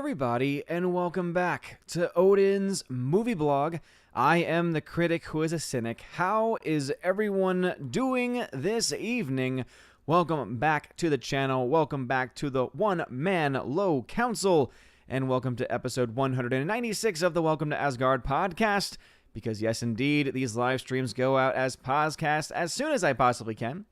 everybody, and welcome back to Odin's Movie Blog. I am the critic who is a cynic. How is everyone doing this evening? Welcome back to the channel. Welcome back to the One Man Low Council. And welcome to episode 196 of the Welcome to Asgard podcast. Because yes, indeed, these live streams go out as podcasts as soon as I possibly can.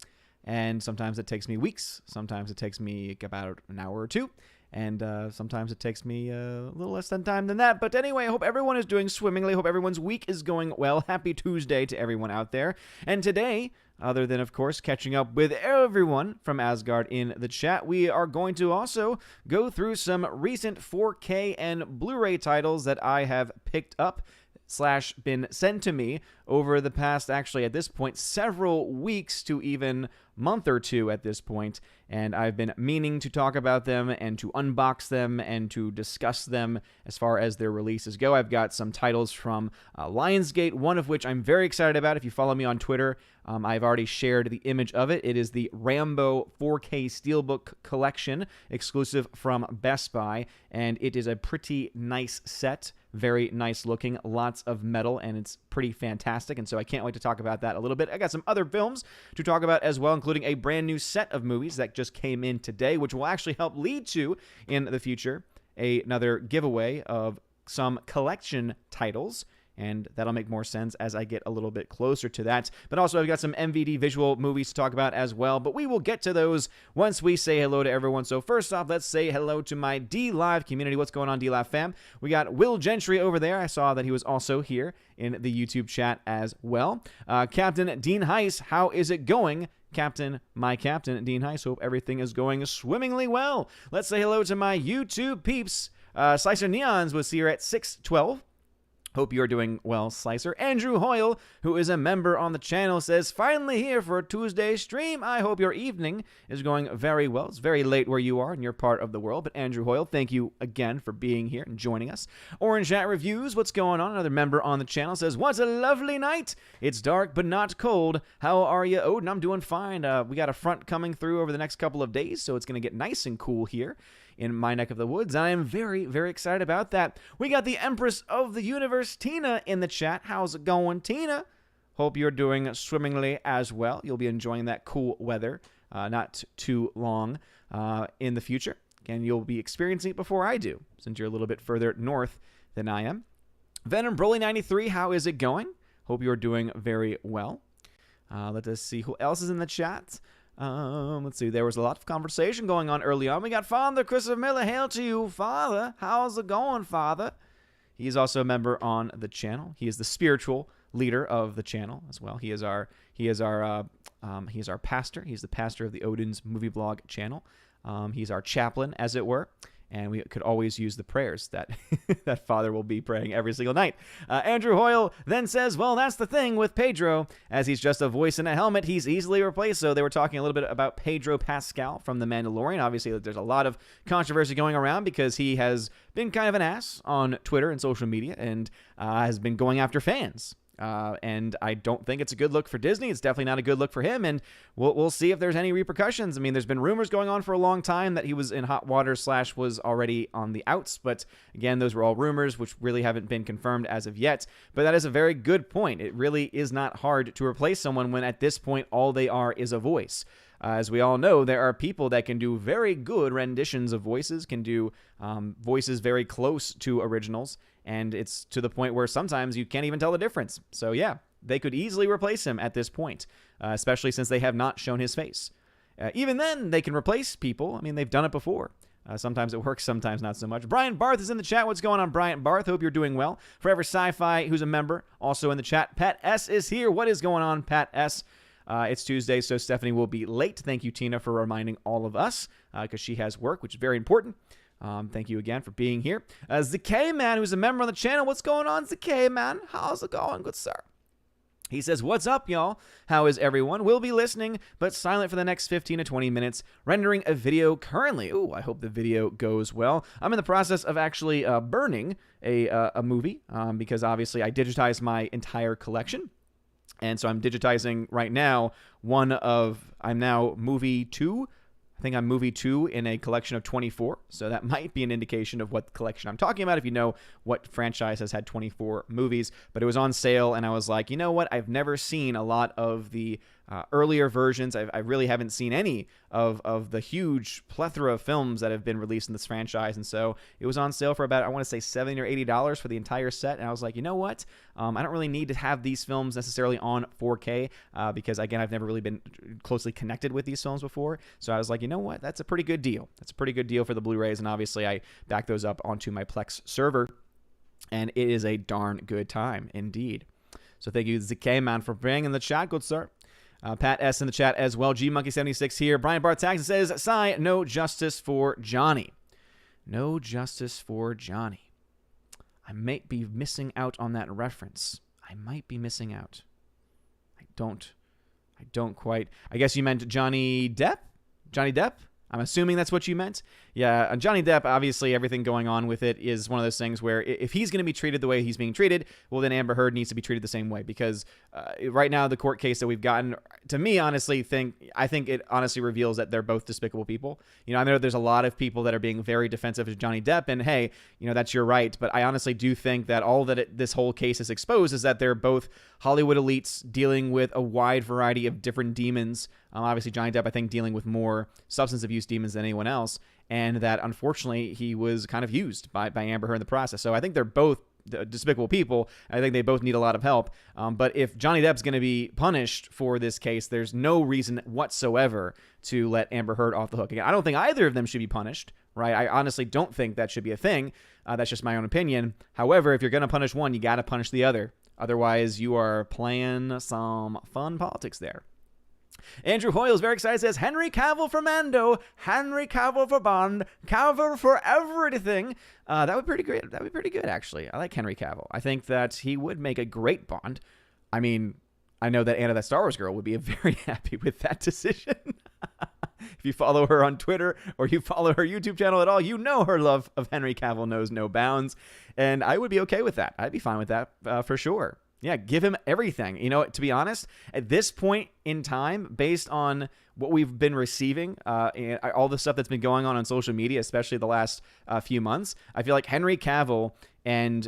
And sometimes it takes me weeks. Sometimes it takes me about an hour or two. And sometimes it takes me a little less than time than that. But anyway, I hope everyone is doing swimmingly. I hope everyone's week is going well. Happy Tuesday to everyone out there. And today, other than, of course, catching up with everyone from Asgard in the chat, we are going to also go through some recent 4K and Blu-ray titles that I have picked up / been sent to me over the past, actually at this point, several weeks to even month or two at this point, and I've been meaning to talk about them and to unbox them and to discuss them as far as their releases go. I've got some titles from Lionsgate, one of which I'm very excited about. If you follow me on Twitter, I've already shared the image of it. It is the Rambo 4K Steelbook collection, exclusive from Best Buy, and it is a pretty nice set. Very nice looking, lots of metal, and it's pretty fantastic, and so I can't wait to talk about that a little bit. I got some other films to talk about as well, including a brand new set of movies that just came in today, which will actually help lead to, in the future, another giveaway of some collection titles. And that'll make more sense as I get a little bit closer to that. But also, I've got some MVD visual movies to talk about as well. But we will get to those once we say hello to everyone. So first off, let's say hello to my D-Live community. What's going on, D-Live fam? We got Will Gentry over there. I saw that he was also here in the YouTube chat as well. Captain Dean Heiss, how is it going? My captain, Dean Heiss. Hope everything is going swimmingly well. Let's say hello to my YouTube peeps. Slicer Neons was here at 612. Hope you're doing well, Slicer. Andrew Hoyle, who is a member on the channel, says, finally here for a Tuesday stream. I hope your evening is going very well. It's very late where you are in your part of the world, but Andrew Hoyle, thank you again for being here and joining us. Orange Chat Reviews, what's going on? Another member on the channel says, what a lovely night. It's dark but not cold. How are you, Odin? I'm doing fine. We got a front coming through over the next couple of days, so it's going to get nice and cool here in my neck of the woods. I am very, very excited about that. We got the Empress of the Universe, Tina, in the chat. How's it going, Tina? Hope you're doing swimmingly as well. You'll be enjoying that cool weather not too long in the future. And you'll be experiencing it before I do, since you're a little bit further north than I am. Venom Broly 93, how is it going? Hope you're doing very well. Let us see who else is in the chat. Let's see. There was a lot of conversation going on early on. We got Father Christopher Miller. Hail to you, Father. How's it going, Father? He's also a member on the channel. He is the spiritual leader of the channel as well. He is our pastor. He's the pastor of the Odin's Movie Blog channel. He's our chaplain, as it were. And we could always use the prayers that that Father will be praying every single night. Andrew Hoyle then says, well, that's the thing with Pedro. As he's just a voice in a helmet, he's easily replaced. So they were talking a little bit about Pedro Pascal from The Mandalorian. Obviously, there's a lot of controversy going around because he has been kind of an ass on Twitter and social media and has been going after fans. And I don't think it's a good look for Disney. It's definitely not a good look for him, and we'll see if there's any repercussions. I mean, there's been rumors going on for a long time that he was in hot water / was already on the outs, but again, those were all rumors, which really haven't been confirmed as of yet. But that is a very good point. It really is not hard to replace someone when at this point all they are is a voice. As we all know, there are people that can do very good renditions of voices, can do voices very close to originals, and it's to the point where sometimes you can't even tell the difference. So yeah, they could easily replace him at this point, especially since they have not shown his face. Even then, they can replace people. I mean, they've done it before. Sometimes it works, sometimes not so much. Brian Barth is in the chat. What's going on, Brian Barth? Hope you're doing well. Forever Sci-Fi, who's a member, also in the chat. Pat S. is here. What is going on, Pat S.? It's Tuesday, so Stephanie will be late. Thank you, Tina, for reminding all of us, because she has work, which is very important. Thank you again for being here. ZK Man, who's a member on the channel. What's going on, ZK Man? How's it going, good sir? He says, what's up, y'all? How is everyone? We'll be listening, but silent for the next 15 to 20 minutes, rendering a video currently. Ooh, I hope the video goes well. I'm in the process of actually burning a movie, because obviously I digitized my entire collection. And so I'm digitizing right now I'm now movie 2 I think I'm movie 2 in a collection of 24, so that might be an indication of what collection I'm talking about if you know what franchise has had 24 movies. But it was on sale, and I was like, you know what? I've never seen a lot of the earlier versions. I really haven't seen any of the huge plethora of films that have been released in this franchise, and so it was on sale for about, I want to say $70 or $80 for the entire set, and I was like, you know what? I don't really need to have these films necessarily on 4K because, again, I've never really been closely connected with these films before, so I was like, you know what? That's a pretty good deal. That's a pretty good deal for the Blu-rays, and obviously I back those up onto my Plex server, and it is a darn good time indeed. So thank you, ZK Man, for bringing in the chat, good sir. Pat S. in the chat as well. GMonkey76 here. Brian Bartaxon says, sigh, no justice for Johnny. No justice for Johnny. I might be missing out on that reference. I might be missing out. I don't quite. I guess you meant Johnny Depp? Johnny Depp? I'm assuming that's what you meant. Yeah, Johnny Depp, obviously everything going on with it is one of those things where if he's going to be treated the way he's being treated, well, then Amber Heard needs to be treated the same way, because right now the court case that we've gotten, to me, honestly, I think it honestly reveals that they're both despicable people. You know, I know there's a lot of people that are being very defensive of Johnny Depp, and hey, you know, that's your right, but I honestly do think that all that this whole case has exposed is that they're both Hollywood elites dealing with a wide variety of different demons. Obviously, Johnny Depp, I think, dealing with more substance abuse demons than anyone else, and that, unfortunately, he was kind of used by Amber Heard in the process. So I think they're both despicable people. I think they both need a lot of help. But if Johnny Depp's going to be punished for this case, there's no reason whatsoever to let Amber Heard off the hook. Again, I don't think either of them should be punished, right? I honestly don't think that should be a thing. That's just my own opinion. However, if you're going to punish one, you got to punish the other. Otherwise, you are playing some fun politics there. Andrew Hoyle is very excited, says, Henry Cavill for Mando, Henry Cavill for Bond, Cavill for everything. That would be pretty great. That would be pretty good, actually. I like Henry Cavill. I think that he would make a great Bond. I mean, I know that Anna, that Star Wars girl, would be very happy with that decision. If you follow her on Twitter or you follow her YouTube channel at all, you know her love of Henry Cavill knows no bounds. And I would be okay with that. I'd be fine with that for sure. Yeah, give him everything. You know, to be honest, at this point in time, based on what we've been receiving and all the stuff that's been going on social media, especially the last few months, I feel like Henry Cavill and,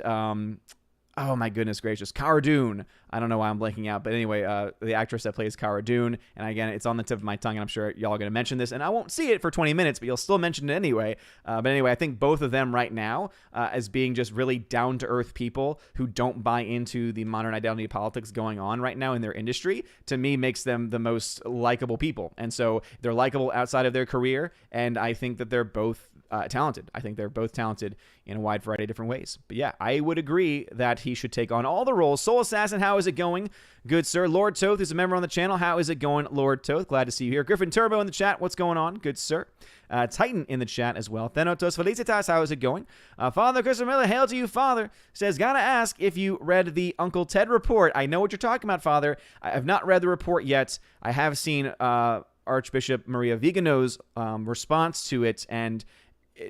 oh my goodness gracious, Cara Dune. I don't know why I'm blanking out, but anyway, the actress that plays Cara Dune, and again, it's on the tip of my tongue, and I'm sure y'all are going to mention this, and I won't see it for 20 minutes, but you'll still mention it anyway. But anyway, I think both of them right now, as being just really down-to-earth people who don't buy into the modern identity politics going on right now in their industry, to me, makes them the most likable people. And so they're likable outside of their career, and I think that they're both talented. I think they're both talented in a wide variety of different ways. But yeah, I would agree that he should take on all the roles. Soul Assassin, how is it going? Good, sir. Lord Toth is a member on the channel. How is it going, Lord Toth? Glad to see you here. Griffin Turbo in the chat. What's going on? Good, sir. Titan in the chat as well. Thenotos Felicitas, how is it going? Father Christopher Miller, hail to you, Father. Says, gotta ask if you read the Uncle Ted report. I know what you're talking about, Father. I have not read the report yet. I have seen Archbishop Maria Vigano's response to it, and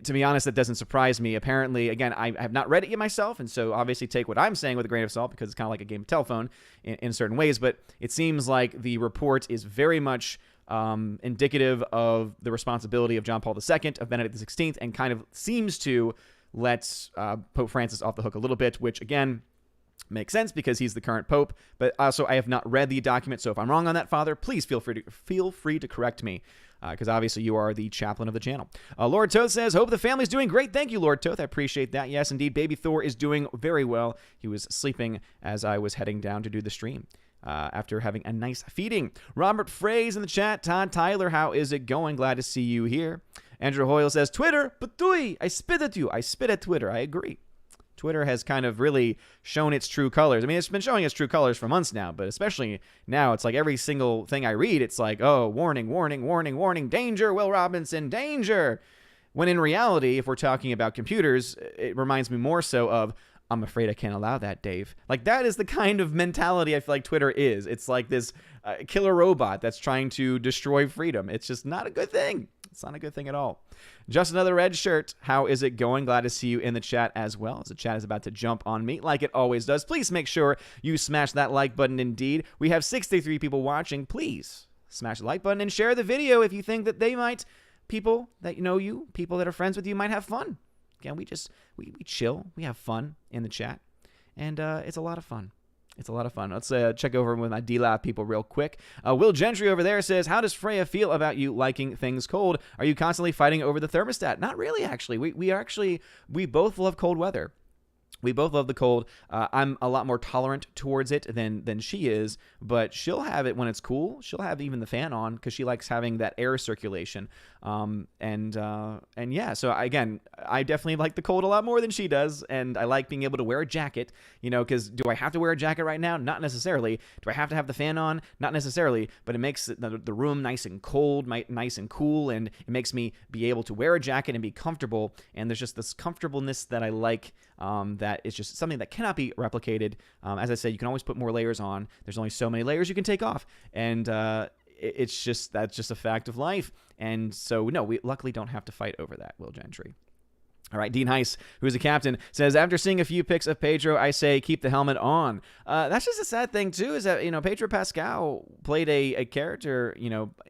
to be honest, that doesn't surprise me. Apparently, again, I have not read it yet myself, and so obviously take what I'm saying with a grain of salt because it's kind of like a game of telephone in certain ways, but it seems like the report is very much indicative of the responsibility of John Paul II, of Benedict XVI, and kind of seems to let Pope Francis off the hook a little bit, which, again, makes sense because he's the current pope, but also I have not read the document, so if I'm wrong on that, Father, please feel free to correct me, because obviously you are the chaplain of the channel. Lord Toth says, hope the family's doing great. Thank you, Lord Toth. I appreciate that. Yes, indeed, baby Thor is doing very well. He was sleeping as I was heading down to do the stream after having a nice feeding. Robert Fraze in the chat. Todd Tyler, how is it going? Glad to see you here. Andrew Hoyle says, Twitter, patui, I spit at you. I spit at Twitter. I agree. Twitter has kind of really shown its true colors. I mean, it's been showing its true colors for months now, but especially now, it's like every single thing I read, it's like, oh, warning, warning, warning, warning, danger, Will Robinson, danger. When in reality, if we're talking about computers, it reminds me more so of, I'm afraid I can't allow that, Dave. Like, that is the kind of mentality I feel like Twitter is. It's like this killer robot that's trying to destroy freedom. It's just not a good thing. It's not a good thing at all. Just another red shirt. How is it going? Glad to see you in the chat as well, as the chat is about to jump on me like it always does. Please make sure you smash that like button indeed. We have 63 people watching. Please smash the like button and share the video if you think that they might people that know you, people that are friends with you might have fun. Again, we chill, we have fun in the chat, and it's a lot of fun. It's a lot of fun. Let's check over with my D-Lab people real quick. Will Gentry over there says, how does Freya feel about you liking things cold? Are you constantly fighting over the thermostat? Not really, actually. We both love cold weather. We both love the cold. I'm a lot more tolerant towards it than she is, but she'll have it when it's cool. She'll have even the fan on because she likes having that air circulation. And yeah, so again, I definitely like the cold a lot more than she does, and I like being able to wear a jacket, because do I have to wear a jacket right now? Not necessarily. Do I have to have the fan on? Not necessarily, but it makes the room nice and cold, nice and cool, and it makes me be able to wear a jacket and be comfortable, and there's just this comfortableness that I like, that is just something that cannot be replicated. As I said, you can always put more layers on. There's only so many layers you can take off, and that's just a fact of life. And so, no, we luckily don't have to fight over that, Will Gentry. All right, Dean Heiss, who's a captain, says, after seeing a few pics of Pedro, I say keep the helmet on. That's just a sad thing, too, is that, Pedro Pascal played a character,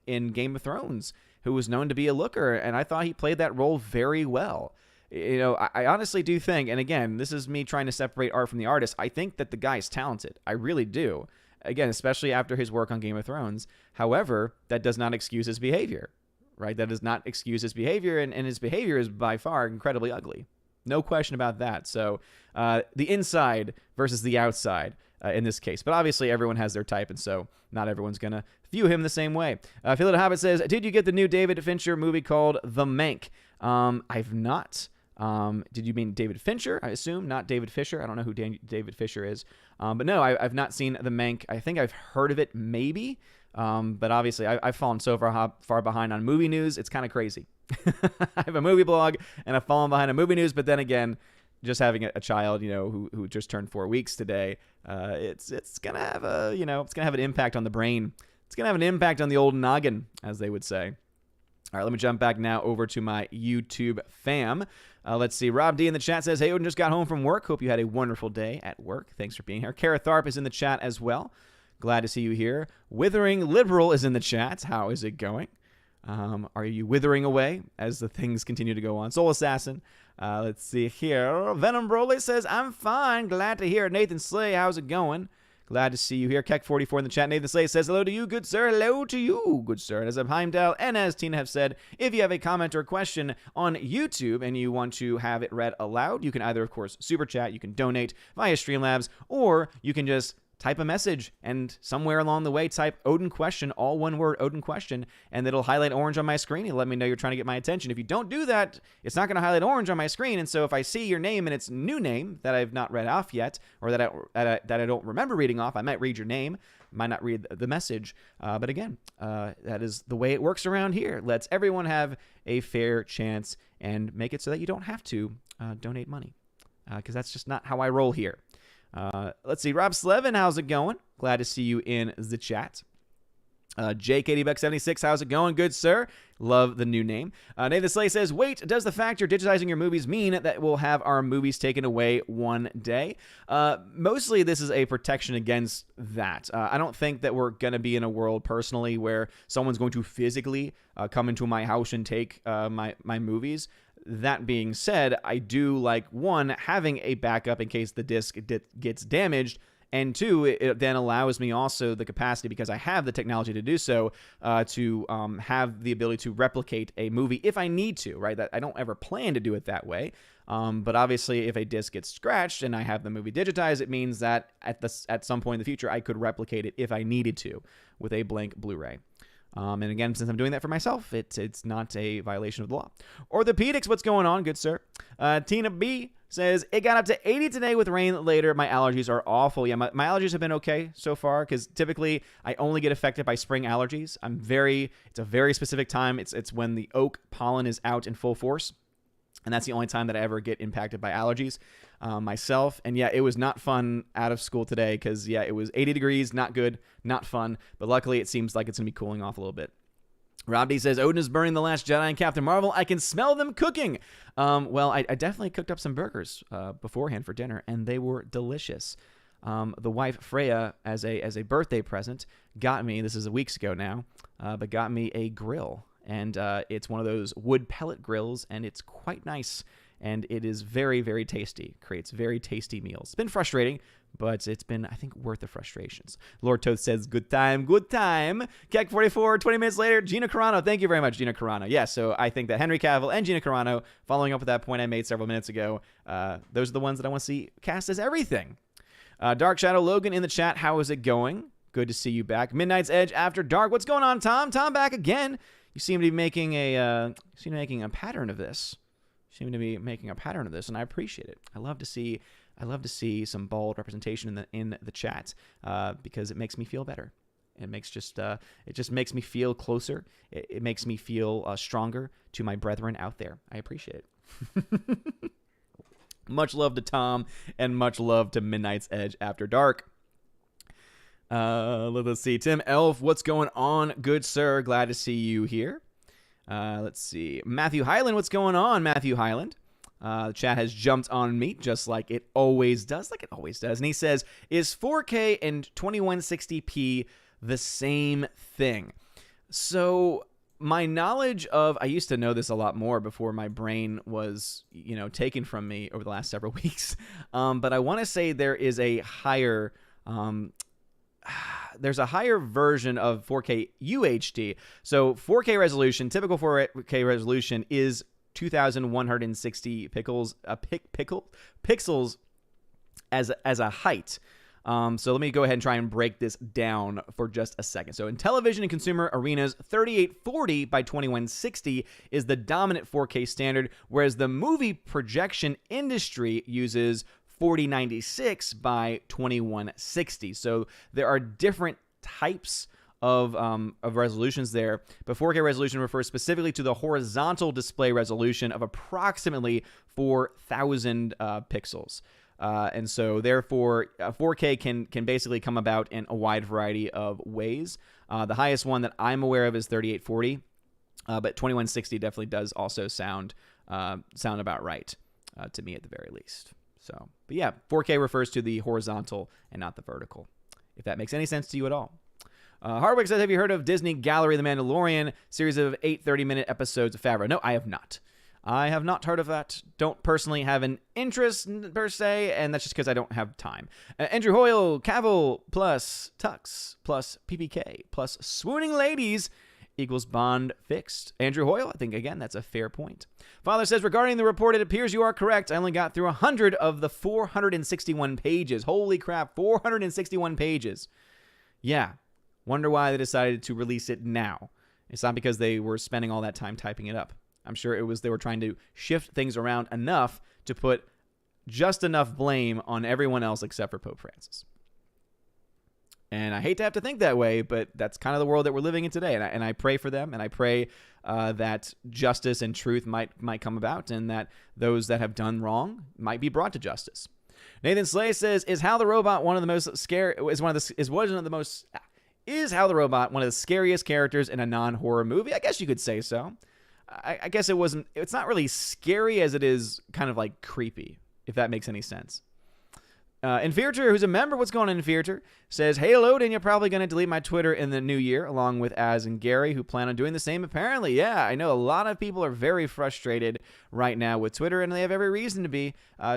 in Game of Thrones who was known to be a looker, and I thought he played that role very well. I honestly do think, and again, this is me trying to separate art from the artist, I think that the guy's talented. I really do. Again, especially after his work on Game of Thrones. However, that does not excuse his behavior, right? That does not excuse his behavior, and his behavior is by far incredibly ugly. No question about that. So the inside versus the outside in this case. But obviously, everyone has their type, and so not everyone's going to view him the same way. Philip Hobbit says, did you get the new David Fincher movie called The Mank? I've not. Did you mean David Fincher, I assume, not David Fisher? I don't know who David Fisher is. But no, I've not seen The Mank. I think I've heard of it, maybe. But obviously, I've fallen so far behind on movie news. It's kind of crazy. I have a movie blog, and I've fallen behind on movie news. But then again, just having a child, who just turned 4 weeks today, it's gonna have it's gonna have an impact on the brain. It's gonna have an impact on the old noggin, as they would say. All right, let me jump back now over to my YouTube fam. Let's see. Rob D in the chat says, hey, Odin, just got home from work. Hope you had a wonderful day at work. Thanks for being here. Kara Tharp is in the chat as well. Glad to see you here. Withering Liberal is in the chat. How is it going? Are you withering away as the things continue to go on? Soul Assassin. Let's see here. Venom Broly says, I'm fine. Glad to hear it. Nathan Slay, how's it going? Glad to see you here. Keck44 in the chat. Nathan Slay says, hello to you, good sir. Hello to you, good sir. And as Heimdall and as Tina have said, if you have a comment or question on YouTube and you want to have it read aloud, you can either, of course, super chat, you can donate via Streamlabs, or you can just type a message and somewhere along the way type Odin question, all one word, Odin question, and it'll highlight orange on my screen and let me know you're trying to get my attention. If you don't do that, it's not going to highlight orange on my screen, and so if I see your name and it's new name that I've not read off yet, or that I don't remember reading off, I might read your name, might not read the message, but again, that is the way it works around here. Let's everyone have a fair chance and make it so that you don't have to donate money, because that's just not how I roll here. Let's see. Rob Slevin, how's it going? Glad to see you in the chat. JKDBuck76, how's it going? Good, sir. Love the new name. Nathan Slay says, wait, does the fact you're digitizing your movies mean that we'll have our movies taken away one day? Mostly this is a protection against that. I don't think that we're going to be in a world personally where someone's going to physically come into my house and take my movies. That being said, I do like, one, having a backup in case the disc gets damaged, and two, it then allows me also the capacity, because I have the technology to do so, to have the ability to replicate a movie if I need to, right? That I don't ever plan to do it that way. But obviously, if a disc gets scratched and I have the movie digitized, it means that at some point in the future, I could replicate it if I needed to with a blank Blu-ray. And again, since I'm doing that for myself, it's not a violation of the law. Orthopedics, what's going on, good sir? Tina B says, it got up to 80 today with rain later. My allergies are awful. Yeah, my allergies have been okay so far, because typically I only get affected by spring allergies. It's a very specific time. It's when the oak pollen is out in full force. And that's the only time that I ever get impacted by allergies myself. And yeah, it was not fun out of school today because, yeah, it was 80 degrees, not good, not fun. But luckily, it seems like it's going to be cooling off a little bit. Rob D says, Odin is burning The Last Jedi and Captain Marvel. I can smell them cooking. Well, I definitely cooked up some burgers beforehand for dinner, and they were delicious. The wife, Freya, as a birthday present, got me, this is weeks ago now, but got me a grill. and it's one of those wood pellet grills, and it's quite nice, and it is very, very tasty. Creates very tasty meals. It's been frustrating, but it's been, I think, worth the frustrations. Lord Toth says, good time, good time. Keck44, 20 minutes later, Gina Carano. Thank you very much, Gina Carano. Yeah, so I think that Henry Cavill and Gina Carano, following up with that point I made several minutes ago, those are the ones that I want to see cast as everything. Dark Shadow Logan in the chat, how is it going? Good to see you back. Midnight's Edge After Dark. What's going on, Tom? Tom back again. You seem to be making a pattern of this. And I appreciate it. I love to see some bald representation in the chat because it makes me feel better. It just makes me feel closer. It makes me feel stronger to my brethren out there. I appreciate it. Much love to Tom, and much love to Midnight's Edge After Dark. Let's see. Tim Elf, what's going on, good sir? Glad to see you here. Let's see. Matthew Highland, what's going on, Matthew Highland? The chat has jumped on me just like it always does. And he says, is 4K and 2160p the same thing? So my knowledge of, I used to know this a lot more before my brain was, taken from me over the last several weeks. But I want to say there is a higher, there's a higher version of 4K UHD. So 4K resolution, typical 4K resolution is 2,160 pixels as a height. So let me go ahead and try and break this down for just a second. So in television and consumer arenas, 3840 by 2160 is the dominant 4K standard, whereas the movie projection industry uses 4096 by 2160. So there are different types of resolutions there, but 4K resolution refers specifically to the horizontal display resolution of approximately 4,000 pixels. And so therefore 4K can basically come about in a wide variety of ways. The highest one that I'm aware of is 3840, but 2160 definitely does also sound about right to me at the very least. So, but yeah, 4K refers to the horizontal and not the vertical, if that makes any sense to you at all. Hardwick says, have you heard of Disney Gallery The Mandalorian, series of 8 30-minute episodes of Favreau? No, I have not. I have not heard of that. Don't personally have an interest per se, and that's just because I don't have time. Andrew Hoyle, Cavill plus Tux plus PPK plus Swooning Ladies equals Bond fixed. Andrew Hoyle, I think, again, that's a fair point. Father says, regarding the report, it appears you are correct. I only got through 100 of the 461 pages. Holy crap, 461 pages. Yeah, wonder why they decided to release it now. It's not because they were spending all that time typing it up. I'm sure it was they were trying to shift things around enough to put just enough blame on everyone else except for Pope Francis. And I hate to have to think that way, but that's kind of the world that we're living in today. And I pray for them, and I pray that justice and truth might come about, and that those that have done wrong might be brought to justice. Nathan Slay says, "Is Hal the Robot one of the most scary? Is Hal the Robot one of the scariest characters in a non-horror movie?" I guess you could say so. I guess it wasn't. It's not really scary as it is kind of like creepy, if that makes any sense. Inferior, who's a member, what's going on, Inferior, says, "Hey, Loadin, you're probably going to delete my Twitter in the new year, along with Az and Gary, who plan on doing the same, apparently." Yeah, I know a lot of people are very frustrated right now with Twitter, and they have every reason to be.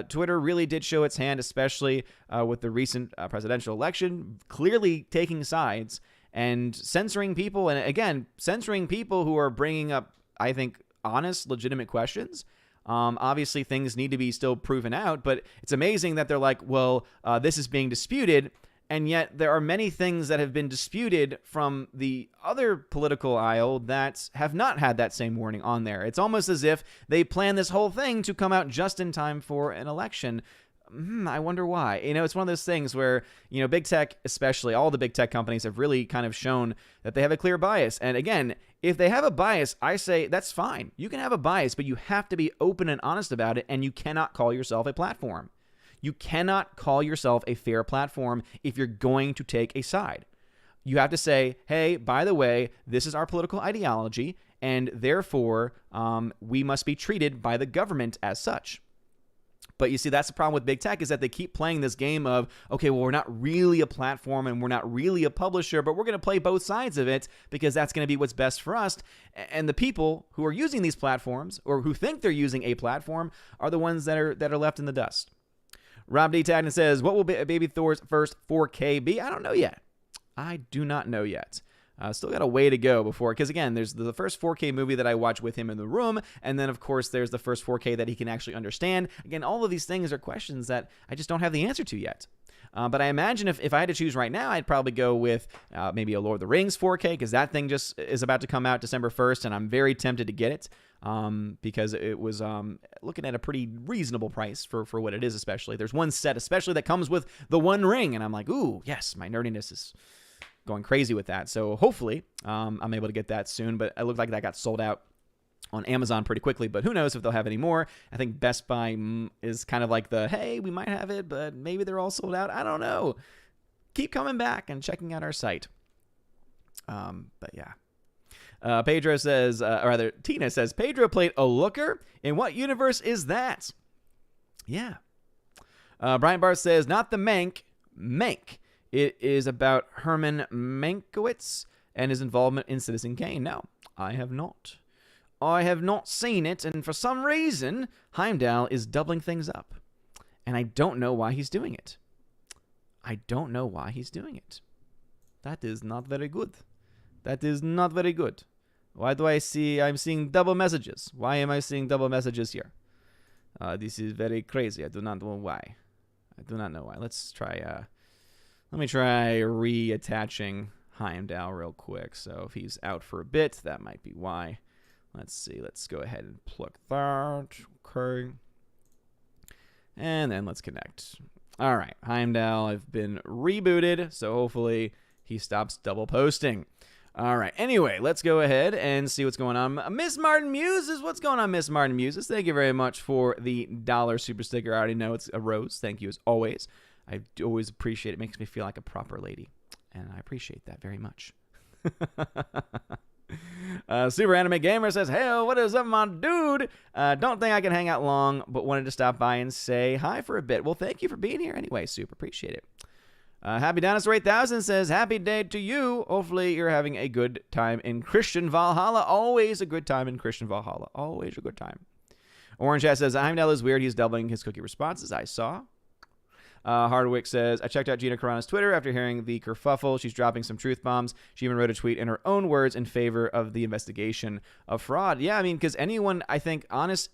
Twitter really did show its hand, especially with the recent presidential election, clearly taking sides and censoring people, and again, censoring people who are bringing up, I think, honest, legitimate questions. Obviously, things need to be still proven out, but it's amazing that they're like, well, this is being disputed, and yet there are many things that have been disputed from the other political aisle that have not had that same warning on there. It's almost as if they planned this whole thing to come out just in time for an election. I wonder why. It's one of those things where, big tech, especially all the big tech companies, have really kind of shown that they have a clear bias. And again, if they have a bias, I say that's fine. You can have a bias, but you have to be open and honest about it, and you cannot call yourself a platform. You cannot call yourself a fair platform if you're going to take a side. You have to say, hey, by the way, this is our political ideology, and therefore we must be treated by the government as such. But you see, that's the problem with big tech, is that they keep playing this game of, okay, well, we're not really a platform and we're not really a publisher, but we're going to play both sides of it because that's going to be what's best for us. And the people who are using these platforms, or who think they're using a platform, are the ones that are left in the dust. Rob D. Tagnon says, what will Baby Thor's first 4K be? I don't know yet. I do not know yet. Still got a way to go before, because again, there's the first 4K movie that I watched with him in the room, and then of course there's the first 4K that he can actually understand. Again, all of these things are questions that I just don't have the answer to yet. But I imagine if I had to choose right now, I'd probably go with maybe a Lord of the Rings 4K, because that thing just is about to come out December 1st, and I'm very tempted to get it because it was looking at a pretty reasonable price for what it is. Especially there's one set especially that comes with the One Ring, and I'm like, ooh, yes, my nerdiness is going crazy with that. So hopefully I'm able to get that soon, but it looked like that got sold out on Amazon pretty quickly, but who knows if they'll have any more. I think Best Buy is kind of like hey, we might have it, but maybe they're all sold out. I don't know. Keep coming back and checking out our site. But yeah. Pedro says, or rather, Tina says, Pedro played a looker? In what universe is that? Yeah. Brian Barth says, not the Mank. It is about Herman Mankiewicz and his involvement in Citizen Kane. No, I have not. I have not seen it, and for some reason, Heimdall is doubling things up. And I don't know why he's doing it. That is not very good. Why do I'm seeing double messages? Why am I seeing double messages here? This is very crazy. I do not know why. Let's try... Let me try reattaching Heimdall real quick. So if he's out for a bit, that might be why. Let's see. Let's go ahead and pluck that. Okay. And then let's connect. All right. Heimdall, I've been rebooted, so hopefully he stops double posting. All right. Anyway, let's go ahead and see what's going on. Miss Martin Muses. What's going on, Miss Martin Muses? Thank you very much for the $1 super sticker. I already know it's a rose. Thank you as always. I always appreciate it. It makes me feel like a proper lady, and I appreciate that very much. Super Anime Gamer says, hey, what is up, my dude? Don't think I can hang out long, but wanted to stop by and say hi for a bit. Well, thank you for being here anyway. Super appreciate it. Happy Dinosaur 8000 says, happy day to you. Hopefully you're having a good time in Christian Valhalla. Always a good time in Christian Valhalla. Always a good time. Orange Hat says, Heimdall is weird. He's doubling his cookie responses. I saw. Hardwick says, I checked out Gina Carano's Twitter after hearing the kerfuffle. She's dropping some truth bombs. She even wrote a tweet in her own words in favor of the investigation of fraud. Yeah, I mean, because anyone, I think,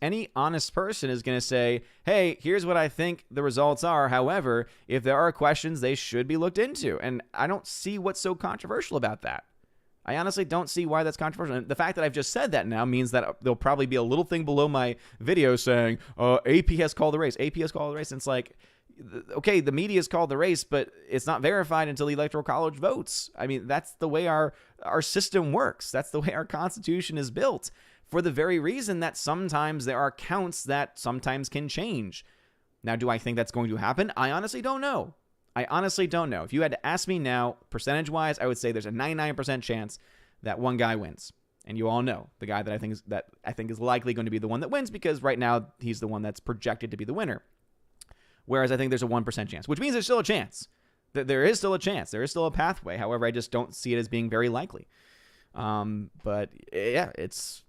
any honest person is going to say, hey, here's what I think the results are. However, if there are questions, they should be looked into. And I don't see what's so controversial about that. I honestly don't see why that's controversial. And the fact that I've just said that now means that there'll probably be a little thing below my video saying, AP has called the race. AP has called the race. And it's like, okay, the media has called the race, but it's not verified until the Electoral College votes. I mean, that's the way our system works. That's the way our Constitution is built, for the very reason that sometimes there are counts that sometimes can change. Now, do I think that's going to happen? I honestly don't know. If you had to ask me now, percentage-wise, I would say there's a 99% chance that one guy wins. And you all know the guy that I think is likely going to be the one that wins, because right now he's the one that's projected to be the winner. Whereas I think there's a 1% chance, which means there's still a chance. There is still a chance. There is still a pathway. However, I just don't see it as being very likely. But yeah, it's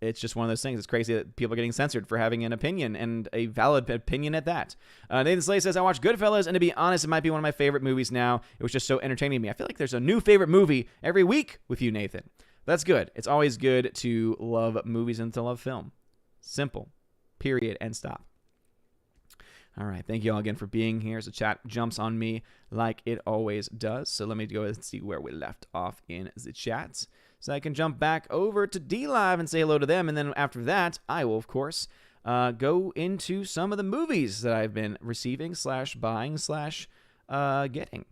just one of those things. It's crazy that people are getting censored for having an opinion, and a valid opinion at that. Nathan Slay says, I watched Goodfellas, and to be honest, it might be one of my favorite movies now. It was just so entertaining to me. I feel like there's a new favorite movie every week with you, Nathan. That's good. It's always good to love movies and to love film. Simple. Period. And stop. All right, thank you all again for being here. As the chat jumps on me like it always does. So let me go and see where we left off in the chat, so I can jump back over to DLive and say hello to them. And then after that, I will, of course, go into some of the movies that I've been receiving / buying / getting.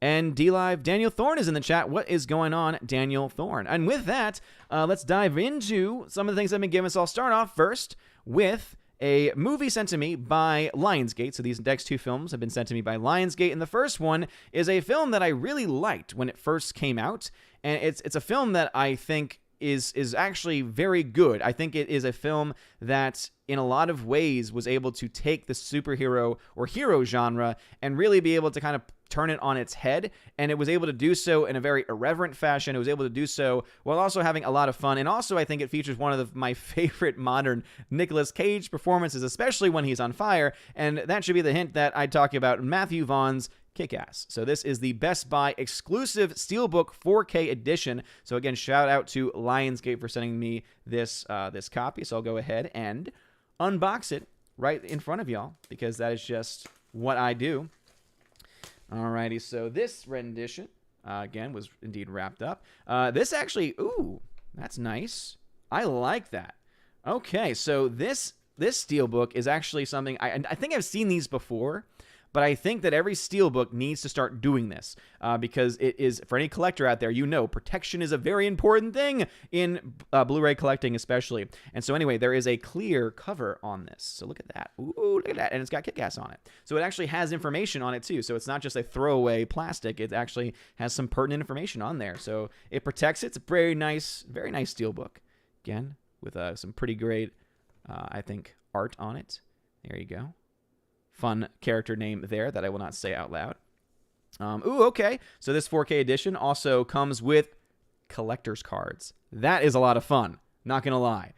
And DLive, Daniel Thorne is in the chat. What is going on, Daniel Thorne? And with that, let's dive into some of the things I've been giving us. I'll start off first with a movie sent to me by Lionsgate. So these next two films have been sent to me by Lionsgate. And the first one is a film that I really liked when it first came out. And it's a film that I think is actually very good. I think it is a film that in a lot of ways was able to take the superhero or hero genre and really be able to kind of turn it on its head, and it was able to do so in a very irreverent fashion. It was able to do so while also having a lot of fun, and also I think it features one of my favorite modern Nicolas Cage performances, especially when he's on fire, and that should be the hint that I talk about Matthew Vaughn's Kick-Ass. So this is the Best Buy exclusive Steelbook 4K edition. So again, shout out to Lionsgate for sending me this copy. So I'll go ahead and unbox it right in front of y'all, because that is just what I do. Alrighty, so this rendition, again, was indeed wrapped up. This actually, ooh, that's nice. I like that. Okay, so this Steelbook is actually something, I think I've seen these before, but I think that every Steelbook needs to start doing this, because it is, for any collector out there, you know, protection is a very important thing in Blu-ray collecting especially. And so anyway, there is a clear cover on this. So look at that. Ooh, look at that. And it's got Kick-Ass on it. So it actually has information on it too. So it's not just a throwaway plastic. It actually has some pertinent information on there. So it protects it. It's a very nice Steelbook. Again, with some pretty great, I think, art on it. There you go. Fun character name there that I will not say out loud. Ooh, okay. So this 4K edition also comes with collector's cards. That is a lot of fun, not going to lie.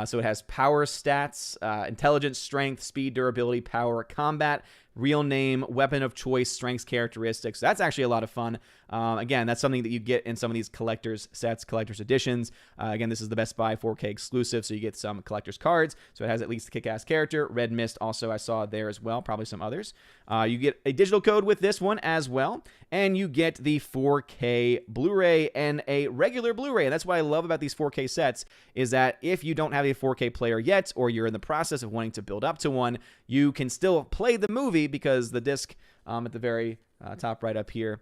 So it has power stats, intelligence, strength, speed, durability, power, combat, real name, weapon of choice, strengths, characteristics. That's actually a lot of fun. Again, that's something that you get in some of these collector's sets, collector's editions. Again, this is the Best Buy 4K exclusive, so you get some collector's cards. So it has at least a Kick-Ass character. Red Mist also I saw there as well, probably some others. You get a digital code with this one as well, and you get the 4K Blu-ray and a regular Blu-ray. And that's what I love about these 4K sets, is that if you don't have a 4K player yet, or you're in the process of wanting to build up to one, you can still play the movie, because the disc at the very top right up here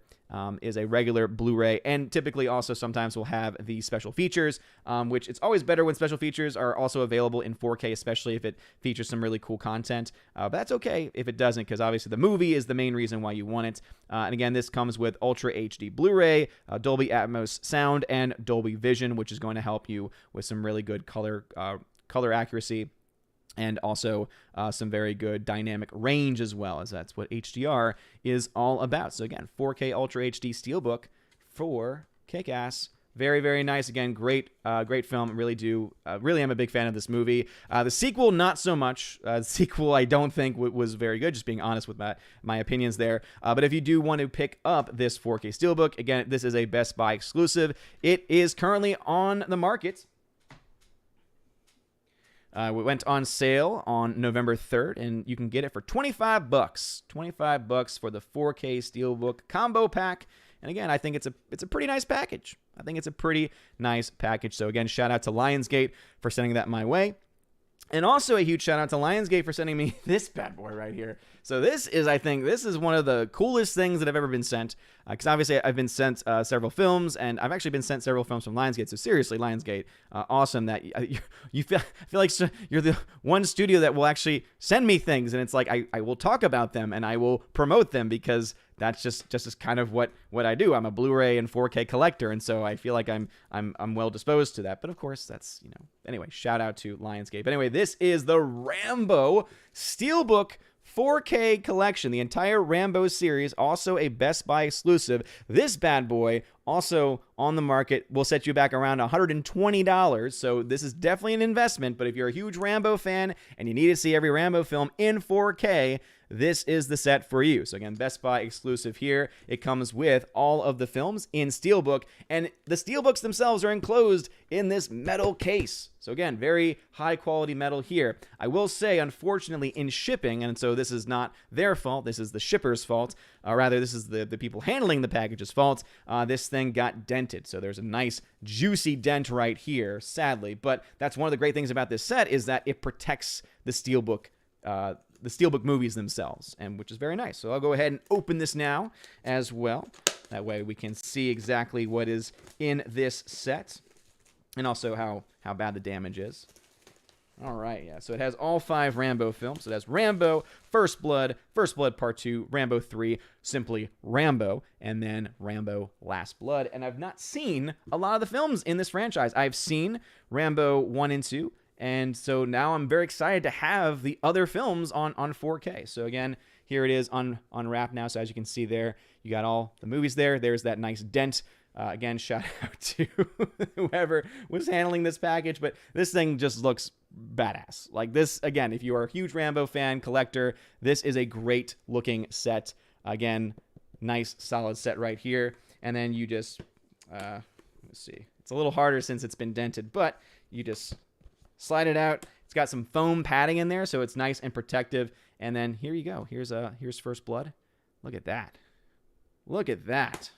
is a regular Blu-ray, and typically also sometimes will have the special features, which it's always better when special features are also available in 4K, especially if it features some really cool content. But that's okay if it doesn't, because obviously the movie is the main reason why you want it. And again, this comes with Ultra HD Blu-ray, Dolby Atmos sound, and Dolby Vision, which is going to help you with some really good color accuracy, and also some very good dynamic range as well, as that's what HDR is all about. So again, 4K Ultra HD Steelbook for Kick-Ass. Very, very nice. Again, great film. Really am a big fan of this movie. The sequel, not so much. The sequel, I don't think was very good, just being honest with my opinions there. But if you do want to pick up this 4K Steelbook, again, this is a Best Buy exclusive. It is currently on the market. We went on sale on November 3rd, and you can get it for $25. $25 for the 4K Steelbook combo pack. And again, I think it's a pretty nice package. So again, shout out to Lionsgate for sending that my way. And also a huge shout out to Lionsgate for sending me this bad boy right here. So I think this is one of the coolest things that I've ever been sent. Because obviously I've been sent several films, and I've actually been sent several films from Lionsgate. So seriously, Lionsgate, awesome that you feel like you're the one studio that will actually send me things. And it's like, I will talk about them and I will promote them, because that's just is kind of what I do. I'm a Blu-ray and 4K collector, and so I feel like I'm well disposed to that. But of course, that's, anyway, shout out to Lionsgate. But anyway, this is the Rambo Steelbook 4K collection, the entire Rambo series, also a Best Buy exclusive. This bad boy, also on the market, will set you back around $120. So this is definitely an investment, but if you're a huge Rambo fan and you need to see every Rambo film in 4K, this is the set for you. So again, Best Buy exclusive here. It comes with all of the films in Steelbook, and the Steelbooks themselves are enclosed in this metal case. So again, very high quality metal here. I will say, unfortunately, in shipping, and so this is not their fault, this is the shipper's fault, rather this is the people handling the package's fault, this thing got dented. So there's a nice juicy dent right here, sadly. But that's one of the great things about this set, is that it protects the Steelbook movies themselves, and which is very nice. So I'll go ahead and open this now as well. That way we can see exactly what is in this set, and also how bad the damage is. All right, yeah. So it has all 5 Rambo films. So it has Rambo, First Blood Part 2, Rambo 3, simply Rambo, and then Rambo Last Blood. And I've not seen a lot of the films in this franchise. I've seen Rambo 1 and 2, And so now I'm very excited to have the other films on 4K. So again, here it is unwrapped now. So as you can see there, you got all the movies there. There's that nice dent. Again, shout out to whoever was handling this package, but this thing just looks badass. Like this, again, if you are a huge Rambo fan, collector, this is a great looking set. Again, nice solid set right here. And then you just, let's see, it's a little harder since it's been dented, but you just slide it out. It's got some foam padding in there, so it's nice and protective. And then here you go. Here's First Blood. Look at that. Look at that.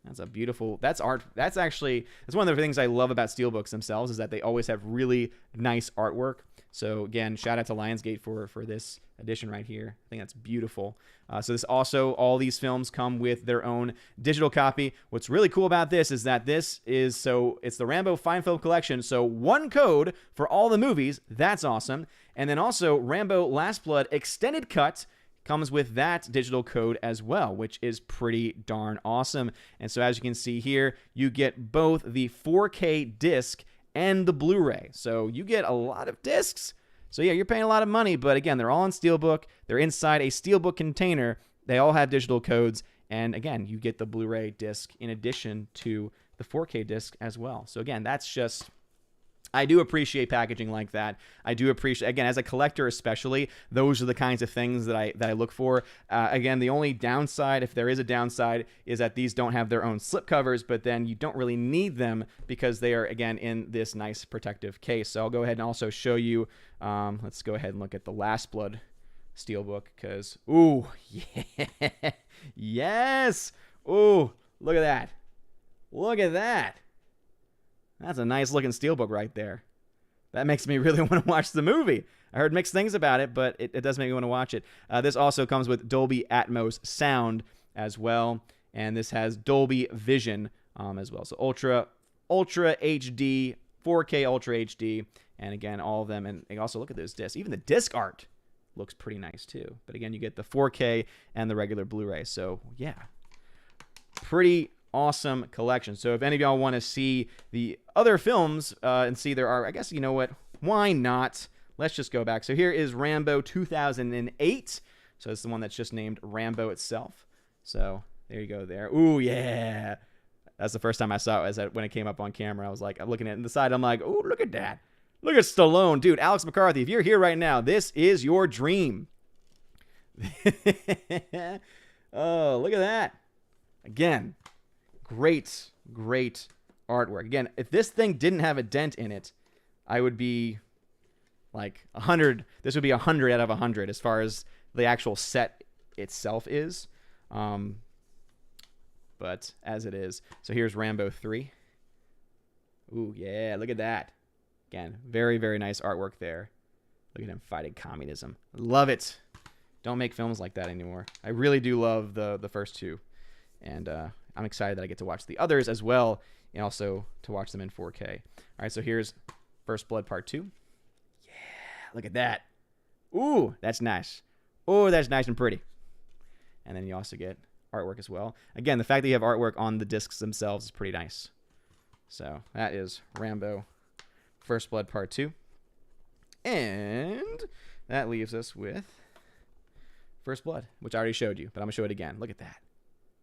That's a beautiful, that's art. That's one of the things I love about Steelbooks themselves is that they always have really nice artwork. So again, shout out to Lionsgate for this edition right here. I think that's beautiful. So this also, all these films come with their own digital copy. What's really cool about this is that it's the Rambo Fine Film Collection. So one code for all the movies. That's awesome. And then also Rambo Last Blood Extended Cut comes with that digital code as well, which is pretty darn awesome. And so as you can see here, you get both the 4K disc and the Blu-ray. So you get a lot of discs. So yeah, you're paying a lot of money, but again, they're all in Steelbook. They're inside a Steelbook container. They all have digital codes. And again, you get the Blu-ray disc in addition to the 4K disc as well. So again, that's just, I do appreciate packaging like that. I do appreciate, again, as a collector especially, those are the kinds of things that I look for. Again, the only downside, if there is a downside, is that these don't have their own slip covers, but then you don't really need them because they are, again, in this nice protective case. So I'll go ahead and also show you, let's go ahead and look at the Last Blood Steelbook because, ooh, yeah, yes, ooh, look at that. Look at that. That's a nice looking Steelbook right there. That makes me really want to watch the movie. I heard mixed things about it, but it does make me want to watch it. This also comes with Dolby Atmos sound as well, and this has Dolby Vision as well. So Ultra HD, 4K Ultra HD, and again, all of them. And also look at those discs. Even the disc art looks pretty nice too. But again, you get the 4K and the regular Blu-ray. So yeah, pretty awesome collection. So if any of y'all want to see the other films and see there are, I guess, you know what, why not? Let's just go back. So here is Rambo 2008. So it's the one that's just named Rambo itself. So there you go there. Ooh, yeah. That's the first time I saw it, when it came up on camera. I was like, I'm looking at it on the side. I'm like, ooh, look at that. Look at Stallone. Dude, Alex McCarthy, if you're here right now, this is your dream. Oh, look at that. Again, great artwork. Again, if this thing didn't have a dent in it, I would be like 100. This would be 100 out of 100 as far as the actual set itself is. But as it is. So here's Rambo 3. Ooh, yeah, look at that. Again, very, very nice artwork there. Look at him fighting communism. Love it. Don't make films like that anymore. I really do love the first two. And I'm excited that I get to watch the others as well, and also to watch them in 4K. All right, so here's First Blood Part 2. Yeah, look at that. Ooh, that's nice. Oh, that's nice and pretty. And then you also get artwork as well. Again, the fact that you have artwork on the discs themselves is pretty nice. So that is Rambo First Blood Part 2. And that leaves us with First Blood, which I already showed you, but I'm going to show it again. Look at that.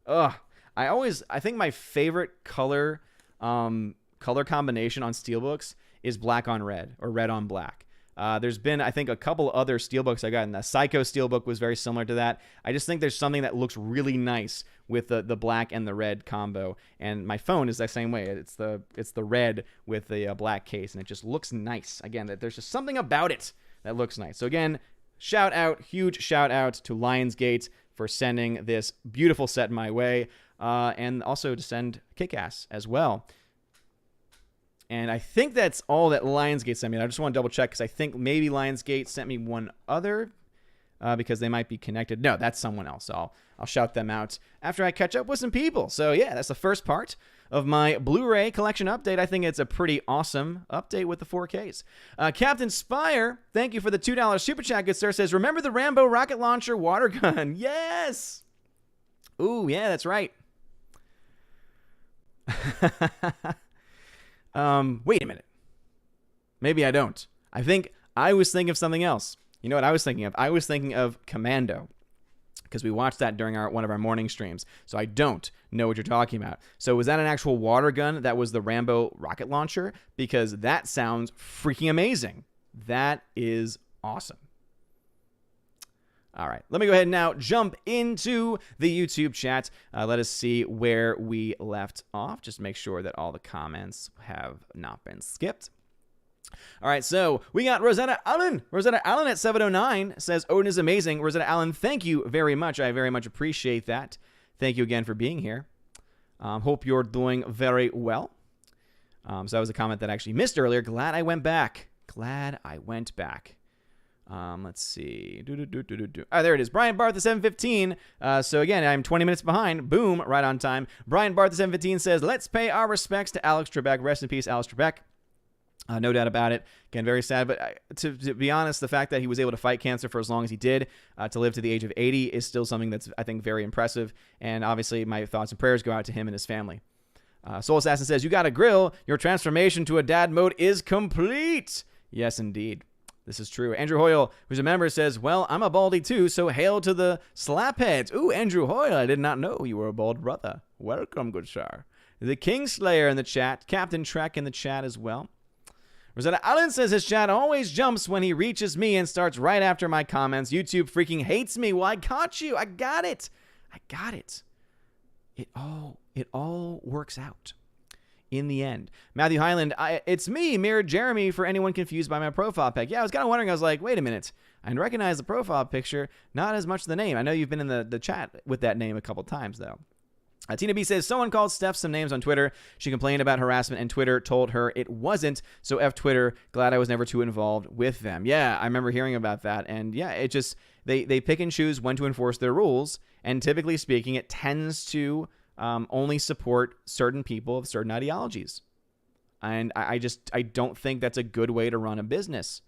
Ugh. I think my favorite color combination on Steelbooks is black on red or red on black. There's been, I think, a couple other Steelbooks I got, and the Psycho Steelbook was very similar to that. I just think there's something that looks really nice with the black and the red combo. And my phone is that same way. It's the red with the black case, and it just looks nice. Again, there's just something about it that looks nice. So again, huge shout out to Lionsgate for sending this beautiful set my way, and also to send Kick-Ass as well. And I think that's all that Lionsgate sent me. I just want to double check because I think maybe Lionsgate sent me one other because they might be connected. No, that's someone else. So I'll shout them out after I catch up with some people. So yeah, that's the first part of my Blu-ray collection update. I think it's a pretty awesome update with the 4Ks. Captain Spire, thank you for the $2 super chat. Good sir, says, remember the Rambo rocket launcher water gun? Yes. Ooh, yeah, that's right. Wait a minute. Maybe I don't. I think I was thinking of something else. You know what I was thinking of? I was thinking of Commando, because we watched that during one of our morning streams. So I don't know what you're talking about. So was that an actual water gun that was the Rambo rocket launcher? Because that sounds freaking amazing. That is awesome. All right, let me go ahead and now jump into the YouTube chat. Let us see where we left off. Just make sure that all the comments have not been skipped. All right, so we got Rosetta Allen. Rosetta Allen at 709 says, Odin is amazing. Rosetta Allen, thank you very much. I very much appreciate that. Thank you again for being here. Hope you're doing very well. So that was a comment that I actually missed earlier. Glad I went back. Glad I went back. Let's see. Oh, there it is. Brian Barth at 715. So again, I'm 20 minutes behind. Boom, right on time. Brian Barth at 715 says, let's pay our respects to Alex Trebek. Rest in peace, Alex Trebek. No doubt about it. Again, very sad. But to be honest, the fact that he was able to fight cancer for as long as he did, to live to the age of 80, is still something that's, I think, very impressive. And obviously, my thoughts and prayers go out to him and his family. Soul Assassin says, you got a grill. Your transformation to a dad mode is complete. Yes, indeed. This is true. Andrew Hoyle, who's a member, says, well, I'm a baldy too, so hail to the slapheads. Ooh, Andrew Hoyle, I did not know you were a bald brother. Welcome, good sir. The Kingslayer in the chat. Captain Trek in the chat as well. Rosetta Allen says his chat always jumps when he reaches me and starts right after my comments. YouTube freaking hates me. Well, I caught you. I got it. I got it. It all works out in the end. Matthew Highland, it's me, Mirrored Jeremy, for anyone confused by my profile pic. Yeah, I was kind of wondering. I was like, wait a minute. I recognize the profile picture, not as much the name. I know you've been in the chat with that name a couple times, though. Tina B says, someone called Steph some names on Twitter. She complained about harassment, and Twitter told her it wasn't. So F Twitter. Glad I was never too involved with them. Yeah, I remember hearing about that. And yeah, it just, they pick and choose when to enforce their rules. And typically speaking, it tends to only support certain people of certain ideologies. And I don't think that's a good way to run a business.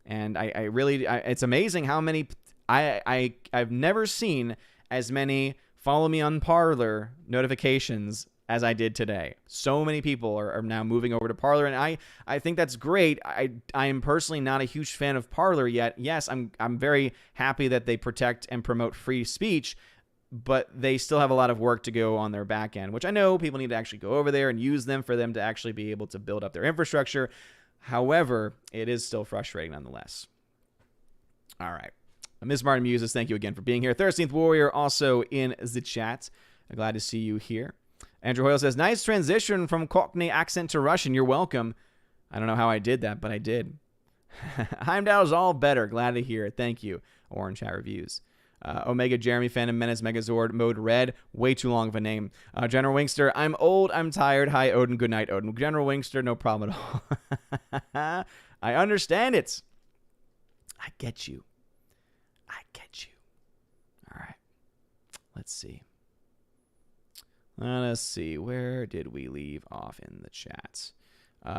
And I really, it's amazing how many, I've never seen as many follow me on Parler notifications as I did today. So many people are now moving over to Parler, and I think that's great. I am personally not a huge fan of Parler yet. Yes, I'm very happy that they protect and promote free speech, but they still have a lot of work to go on their back end, which I know people need to actually go over there and use them for them to actually be able to build up their infrastructure. However, it is still frustrating nonetheless. All right. Ms. Martin Muses, thank you again for being here. 13th Warrior also in the chat. I'm glad to see you here. Andrew Hoyle says, nice transition from Cockney accent to Russian. You're welcome. I don't know how I did that, but I did. Heimdall's all better. Glad to hear it. Thank you. Orange Hat Reviews. Omega Jeremy Phantom Menace Megazord Mode Red. Way too long of a name. General Wingster, I'm old. I'm tired. Hi, Odin. Good night, Odin. General Wingster, no problem at all. I understand it. I get you. I get you. All right. Let's see. Let's see. Where did we leave off in the chat?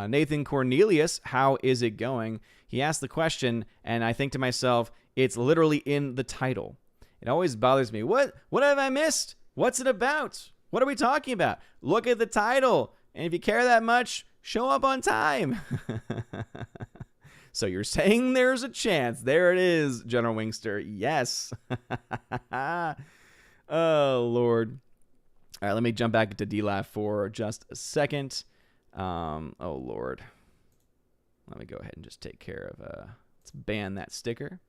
Nathan Cornelius, how is it going? He asked the question, and I think to myself, it's literally in the title. It always bothers me. What have I missed? What's it about? What are we talking about? Look at the title. And if you care that much, show up on time. So you're saying there's a chance. There it is, General Wingster. Yes. Oh, Lord. All right, let me jump back into DLAF for just a second. Oh, Lord. Let me go ahead and just take care of, let's ban that sticker.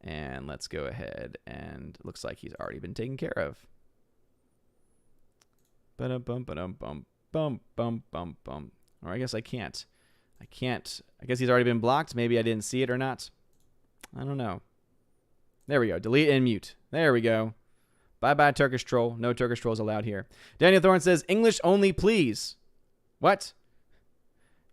And let's go ahead and looks like he's already been taken care of. Ba-dum-bum-ba-dum-bum. Or I guess I can't. I guess he's already been blocked. Maybe I didn't see it or not. I don't know. There we go. Delete and mute. There we go. Bye-bye, Turkish troll. No Turkish trolls allowed here. Daniel Thorne says, English only, please. What?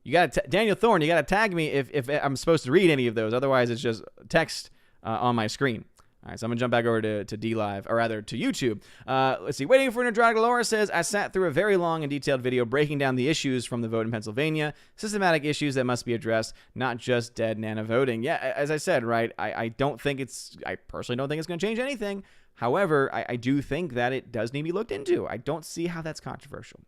You got Daniel Thorne, you got to tag me if I'm supposed to read any of those. Otherwise, it's just text on my screen. All right, so I'm going to jump back over to DLive, or rather to YouTube. Let's see. Waiting for Andrade Laura says, I sat through a very long and detailed video breaking down the issues from the vote in Pennsylvania, systematic issues that must be addressed, not just dead Nana voting. Yeah, as I said, right, I personally don't think it's going to change anything. However, I do think that it does need to be looked into. I don't see how that's controversial.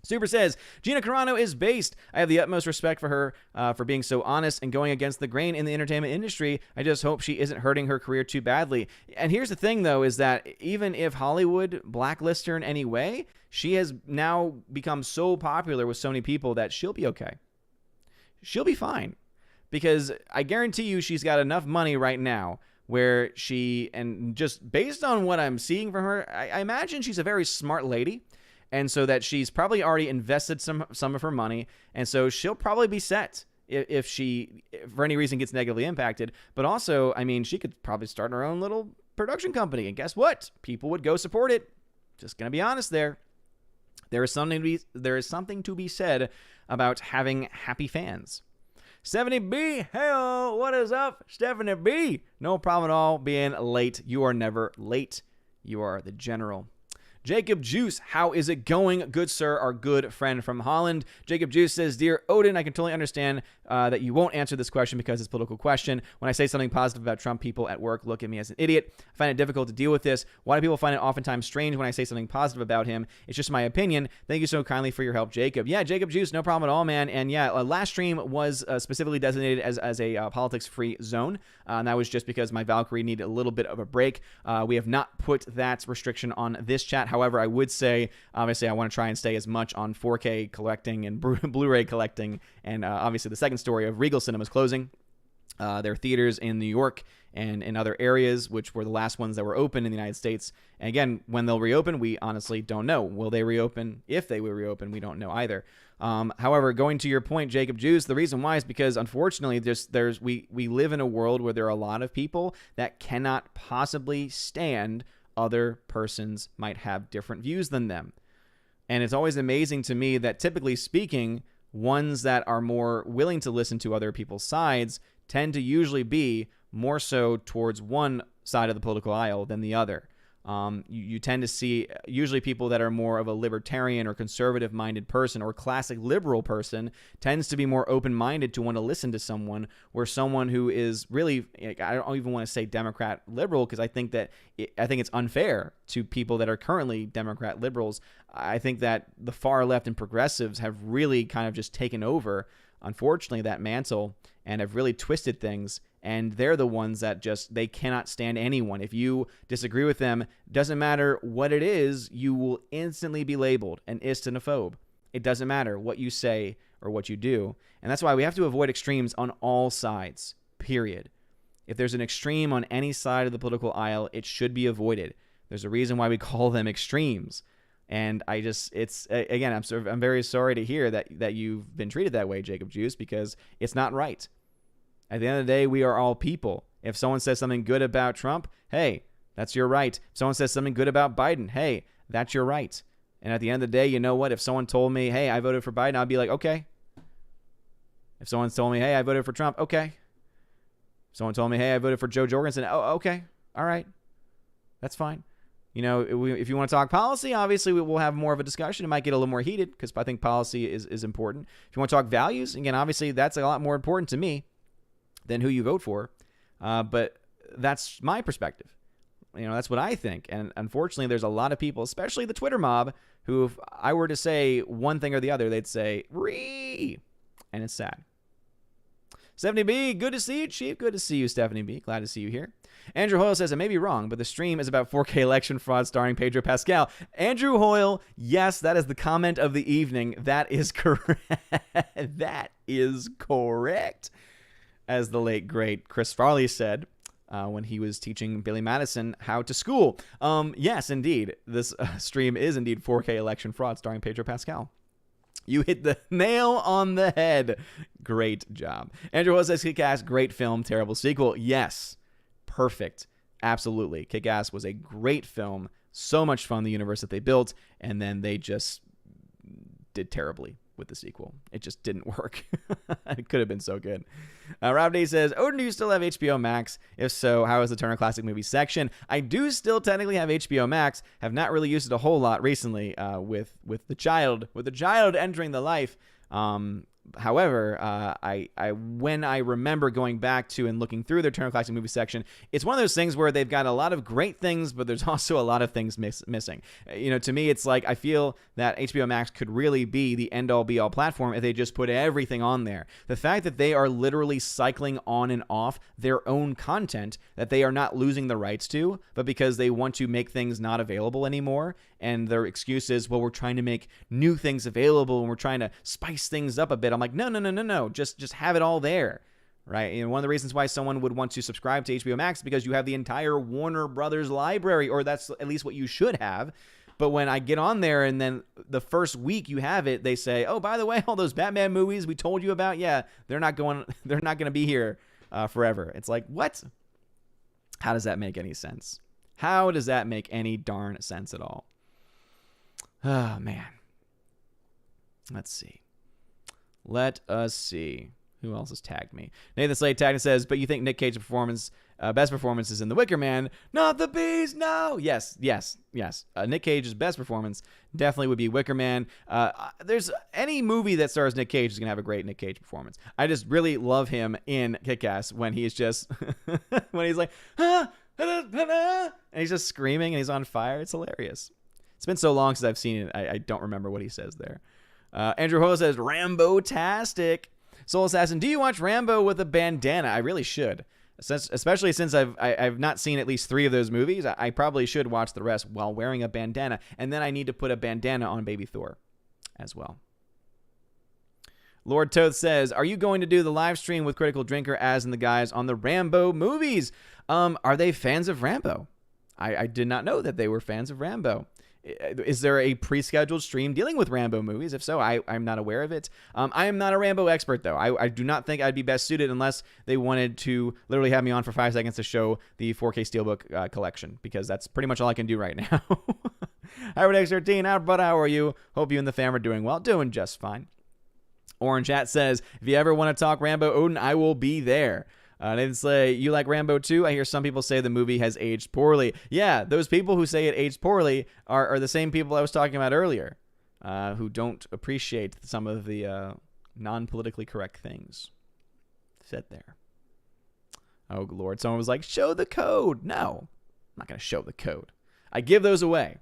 Super says, Gina Carano is based. I have the utmost respect for her for being so honest and going against the grain in the entertainment industry. I just hope she isn't hurting her career too badly. And here's the thing, though, is that even if Hollywood blacklists her in any way, she has now become so popular with so many people that she'll be okay. She'll be fine. Because I guarantee you she's got enough money right now where she, and just based on what I'm seeing from her, I imagine she's a very smart lady. And so that she's probably already invested some of her money. And so she'll probably be set if she, for any reason, gets negatively impacted. But also, I mean, she could probably start her own little production company. And guess what? People would go support it. Just going to be honest there. There is something to be said about having happy fans. Stephanie B, hey, what is up, Stephanie B? No problem at all being late. You are never late. You are the general. Jacob Juice, how is it going? Good sir, our good friend from Holland. Jacob Juice says, Dear Odin, I can totally understand that you won't answer this question because it's a political question. When I say something positive about Trump, people at work look at me as an idiot. I find it difficult to deal with this. Why do people find it oftentimes strange when I say something positive about him? It's just my opinion. Thank you so kindly for your help, Jacob. Yeah, Jacob Juice, no problem at all, man. And yeah, last stream was specifically designated as a politics-free zone. And that was just because my Valkyrie needed a little bit of a break. We have not put that restriction on this chat. However, I would say, obviously, I want to try and stay as much on 4K collecting and Blu-ray collecting. And obviously, the second story of Regal Cinemas closing. Their theaters in New York and in other areas, which were the last ones that were open in the United States. And again, when they'll reopen, we honestly don't know. Will they reopen? If they will reopen, we don't know either. However, going to your point, Jacob Juice, the reason why is because, unfortunately, we live in a world where there are a lot of people that cannot possibly stand other persons might have different views than them. And it's always amazing to me that, typically speaking, ones that are more willing to listen to other people's sides tend to usually be more so towards one side of the political aisle than the other. You tend to see usually people that are more of a libertarian or conservative-minded person or classic liberal person tends to be more open-minded to want to listen to someone, where someone who is really, I don't even want to say Democrat liberal, because I think it's unfair to people that are currently Democrat liberals. I think that the far left and progressives have really kind of just taken over, unfortunately, that mantle and have really twisted things. And they're the ones that they cannot stand anyone. If you disagree with them, doesn't matter what it is, you will instantly be labeled an istinophobe. It doesn't matter what you say or what you do. And that's why we have to avoid extremes on all sides, period. If there's an extreme on any side of the political aisle, it should be avoided. There's a reason why we call them extremes. And I'm very sorry to hear that you've been treated that way, Jacob Juice, because it's not right. At the end of the day, we are all people. If someone says something good about Trump, hey, that's your right. If someone says something good about Biden, hey, that's your right. And at the end of the day, you know what? If someone told me, hey, I voted for Biden, I'd be like, okay. If someone told me, hey, I voted for Trump, okay. If someone told me, hey, I voted for Joe Jorgensen, oh, okay. All right. That's fine. You know, if you want to talk policy, obviously we will have more of a discussion. It might get a little more heated because I think policy is important. If you want to talk values, again, obviously that's a lot more important to me than who you vote for. But that's my perspective. You know, that's what I think. And unfortunately, there's a lot of people, especially the Twitter mob, who if I were to say one thing or the other, they'd say, "Ree," and it's sad. Stephanie B, good to see you, Chief. Good to see you, Stephanie B. Glad to see you here. Andrew Hoyle says, I may be wrong, but the stream is about 4K election fraud starring Pedro Pascal. Andrew Hoyle, yes, that is the comment of the evening. That is correct. That is correct. As the late, great Chris Farley said when he was teaching Billy Madison how to school. Yes, indeed. This stream is indeed 4K election fraud starring Pedro Pascal. You hit the nail on the head. Great job. Andrew Hoyle says, Kick-Ass, great film, terrible sequel. Yes, perfect. Absolutely. Kick-Ass was a great film. So much fun, the universe that they built, and then they just did terribly with the sequel. It just didn't work. It could have been so good. Rob D says, Odin, do you still have HBO Max? If so, how is the Turner Classic Movie section? I do still technically have HBO Max. Have not really used it a whole lot recently with the child entering the life. However, when I remember going back to and looking through their Turner Classic Movie section, it's one of those things where they've got a lot of great things, but there's also a lot of things missing. To me, it's like I feel that HBO Max could really be the end-all be-all platform if they just put everything on there. The fact that they are literally cycling on and off their own content that they are not losing the rights to, but because they want to make things not available anymore, and their excuse is, well, we're trying to make new things available and we're trying to spice things up a bit. I'm like, no. Just have it all there, right? One of the reasons why someone would want to subscribe to HBO Max is because you have the entire Warner Brothers library, or that's at least what you should have. But when I get on there and then the first week you have it, they say, oh, by the way, all those Batman movies we told you about, yeah, they're not going to be here forever. It's like, what? How does that make any sense? How does that make any darn sense at all? Oh, man. Let's see. Let us see. Who else has tagged me? Nathan Slade tagged and says, but you think Nick Cage's best performance is in The Wicker Man? Not the bees, no! Yes. Nick Cage's best performance definitely would be Wicker Man. There's any movie that stars Nick Cage is going to have a great Nick Cage performance. I just really love him in Kick-Ass when he's just, when he's like, and he's just screaming and he's on fire. It's hilarious. It's been so long since I've seen it, I don't remember what he says there. Andrew Ho says, Rambo-tastic. Soul Assassin, do you watch Rambo with a bandana? I really should. Especially since I've not seen at least 3 of those movies. I probably should watch the rest while wearing a bandana. And then I need to put a bandana on Baby Thor as well. Lord Toth says, are you going to do the live stream with Critical Drinker as and the guys on the Rambo movies? Are they fans of Rambo? I did not know that they were fans of Rambo. Is there a pre-scheduled stream dealing with Rambo movies? If so, I'm not aware of it. I am not a Rambo expert, though. I do not think I'd be best suited unless they wanted to literally have me on for 5 seconds to show the 4K Steelbook collection, because that's pretty much all I can do right now. Howard X13, but how are you? Hope you and the fam are doing well. Doing just fine. Orange Hat says, if you ever want to talk Rambo Odin, I will be there. Nathan Slay, you like Rambo 2? I hear some people say the movie has aged poorly. Yeah, those people who say it aged poorly are the same people I was talking about earlier, who don't appreciate some of the non-politically correct things said there. Oh, Lord. Someone was like, show the code. No, I'm not going to show the code. I give those away.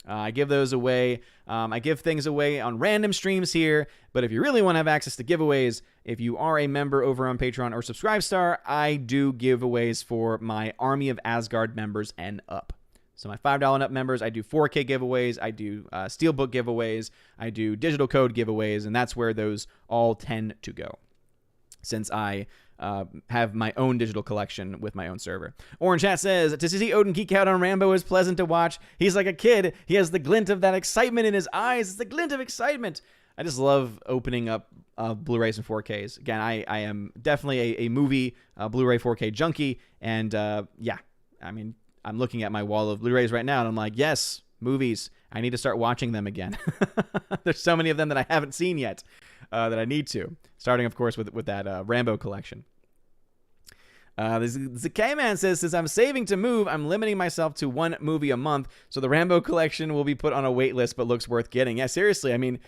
I give those away. I give things away on random streams here. But if you really want to have access to giveaways, if you are a member over on Patreon or Subscribestar, I do giveaways for my Army of Asgard members and up. So my $5 and up members, I do 4K giveaways. I do Steelbook giveaways. I do digital code giveaways. And that's where those all tend to go, since I have my own digital collection with my own server. Orange Hat says, to see Odin geek out on Rambo is pleasant to watch. He's like a kid. He has the glint of that excitement in his eyes. It's the glint of excitement. I just love opening up Blu-rays and 4Ks. Again, I am definitely a movie Blu-ray 4K junkie. And yeah, I mean, I'm looking at my wall of Blu-rays right now, and I'm like, yes, movies. I need to start watching them again. There's so many of them that I haven't seen yet that I need to. Starting, of course, with that Rambo collection. The K-Man says, since I'm saving to move, I'm limiting myself to 1 movie a month, so the Rambo collection will be put on a wait list, but looks worth getting. Yeah, seriously, I mean,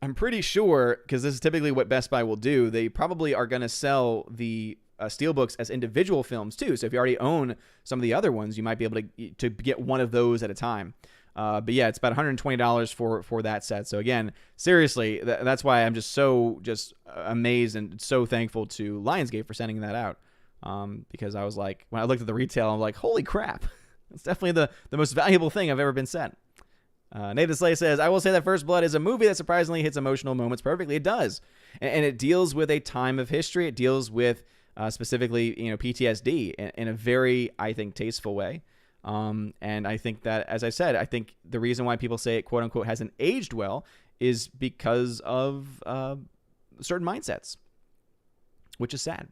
I'm pretty sure, because this is typically what Best Buy will do, they probably are going to sell the Steelbooks as individual films, too. So if you already own some of the other ones, you might be able to get one of those at a time. But yeah, it's about $120 for that set. So again, seriously, that's why I'm just amazed and so thankful to Lionsgate for sending that out. Because I was like, when I looked at the retail, I'm like, holy crap. It's definitely the most valuable thing I've ever been sent. Nathan Slay says, I will say that First Blood is a movie that surprisingly hits emotional moments perfectly. It does. And it deals with a time of history. It deals with specifically, PTSD in a very, I think, tasteful way. And I think that, as I said, I think the reason why people say it, quote unquote, hasn't aged well is because of certain mindsets, which is sad.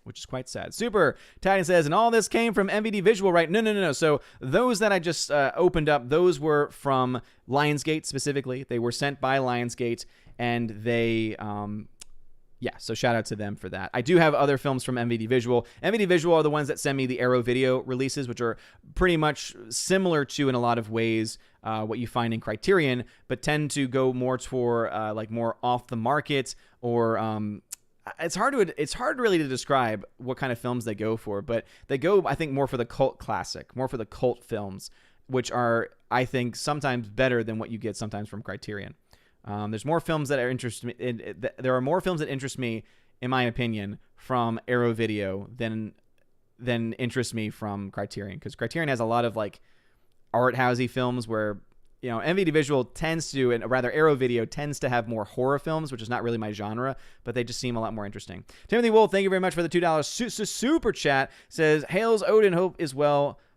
Which is quite sad. Super Titan says, and all this came from MVD Visual, right? No. So those that I just opened up, those were from Lionsgate specifically. They were sent by Lionsgate, and they, so shout out to them for that. I do have other films from MVD Visual. MVD Visual are the ones that send me the Arrow Video releases, which are pretty much similar to, in a lot of ways, what you find in Criterion, but tend to go more toward like more off the market, or it's hard really to describe what kind of films they go for, but they go, I think, more for the cult classic, more for the cult films, which are, I think, sometimes better than what you get sometimes from Criterion. There's more films that are interest me. There are more films that interest me, in my opinion, from Arrow Video than interest me from Criterion, because Criterion has a lot of like art housey films where, you know, MVD Visual tends to, and rather Arrow Video tends to have more horror films, which is not really my genre, but they just seem a lot more interesting. Timothy Wolf, thank you very much for the $2 super chat. Says, hails Odin, hope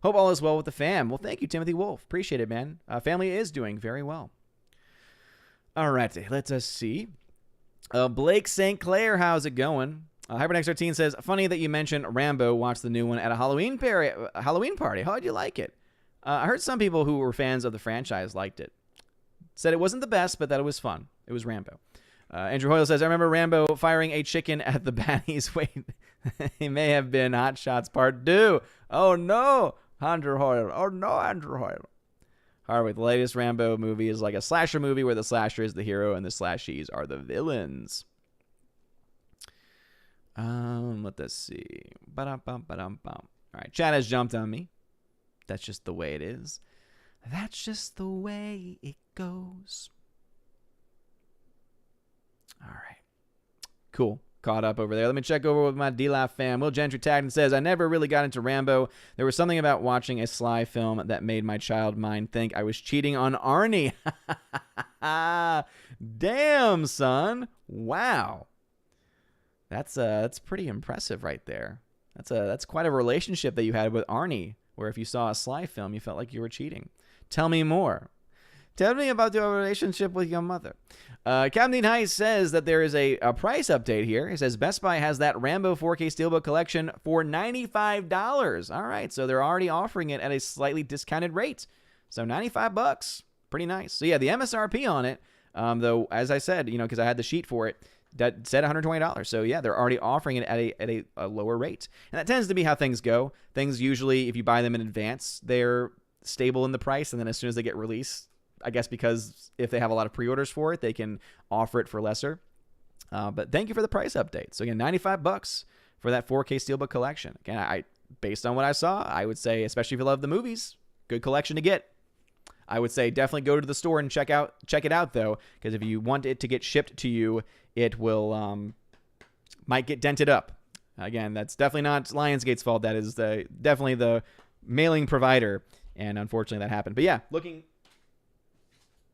all is well with the fam. Well, thank you, Timothy Wolf. Appreciate it, man. Family is doing very well. All right, let us see. Blake St. Clair, how's it going? Hypernex13 says, funny that you mentioned Rambo. Watched the new one at a Halloween party. How'd you like it? I heard some people who were fans of the franchise liked it. Said it wasn't the best, but that it was fun. It was Rambo. Andrew Hoyle says, I remember Rambo firing a chicken at the baddies. Wait, he may have been Hot Shots Part 2. Oh, no, Andrew Hoyle. Oh, no, Andrew Hoyle. Hardwick, the latest Rambo movie is like a slasher movie where the slasher is the hero and the slashies are the villains. Let us see. All right, Chad has jumped on me. That's just the way it is. That's just the way it goes. All right. Cool. Caught up over there. Let me check over with my D-Live fam. Will Gentry tagged and says, I never really got into Rambo. There was something about watching a Sly film that made my child mind think I was cheating on Arnie. Damn, son. Wow. That's pretty impressive right there. That's quite a relationship that you had with Arnie, where if you saw a Sly film, you felt like you were cheating. Tell me more. Tell me about your relationship with your mother. Captain Dean Heiss says that there is a price update here. He says Best Buy has that Rambo 4K Steelbook collection for $95. All right, so they're already offering it at a slightly discounted rate. So $95, pretty nice. So yeah, the MSRP on it, though, as I said, you know, because I had the sheet for it, that said $120. So yeah, they're already offering it at a lower rate. And that tends to be how things go. Things usually, if you buy them in advance, they're stable in the price, and then as soon as they get released, I guess because if they have a lot of pre-orders for it, they can offer it for lesser. But thank you for the price update. So again, $95 for that 4K Steelbook collection. Again, I based on what I saw, I would say, especially if you love the movies, good collection to get. I would say definitely go to the store and check it out though, because if you want it to get shipped to you, it will might get dented up. Again, that's definitely not Lionsgate's fault. That is definitely the mailing provider, and unfortunately that happened. But yeah,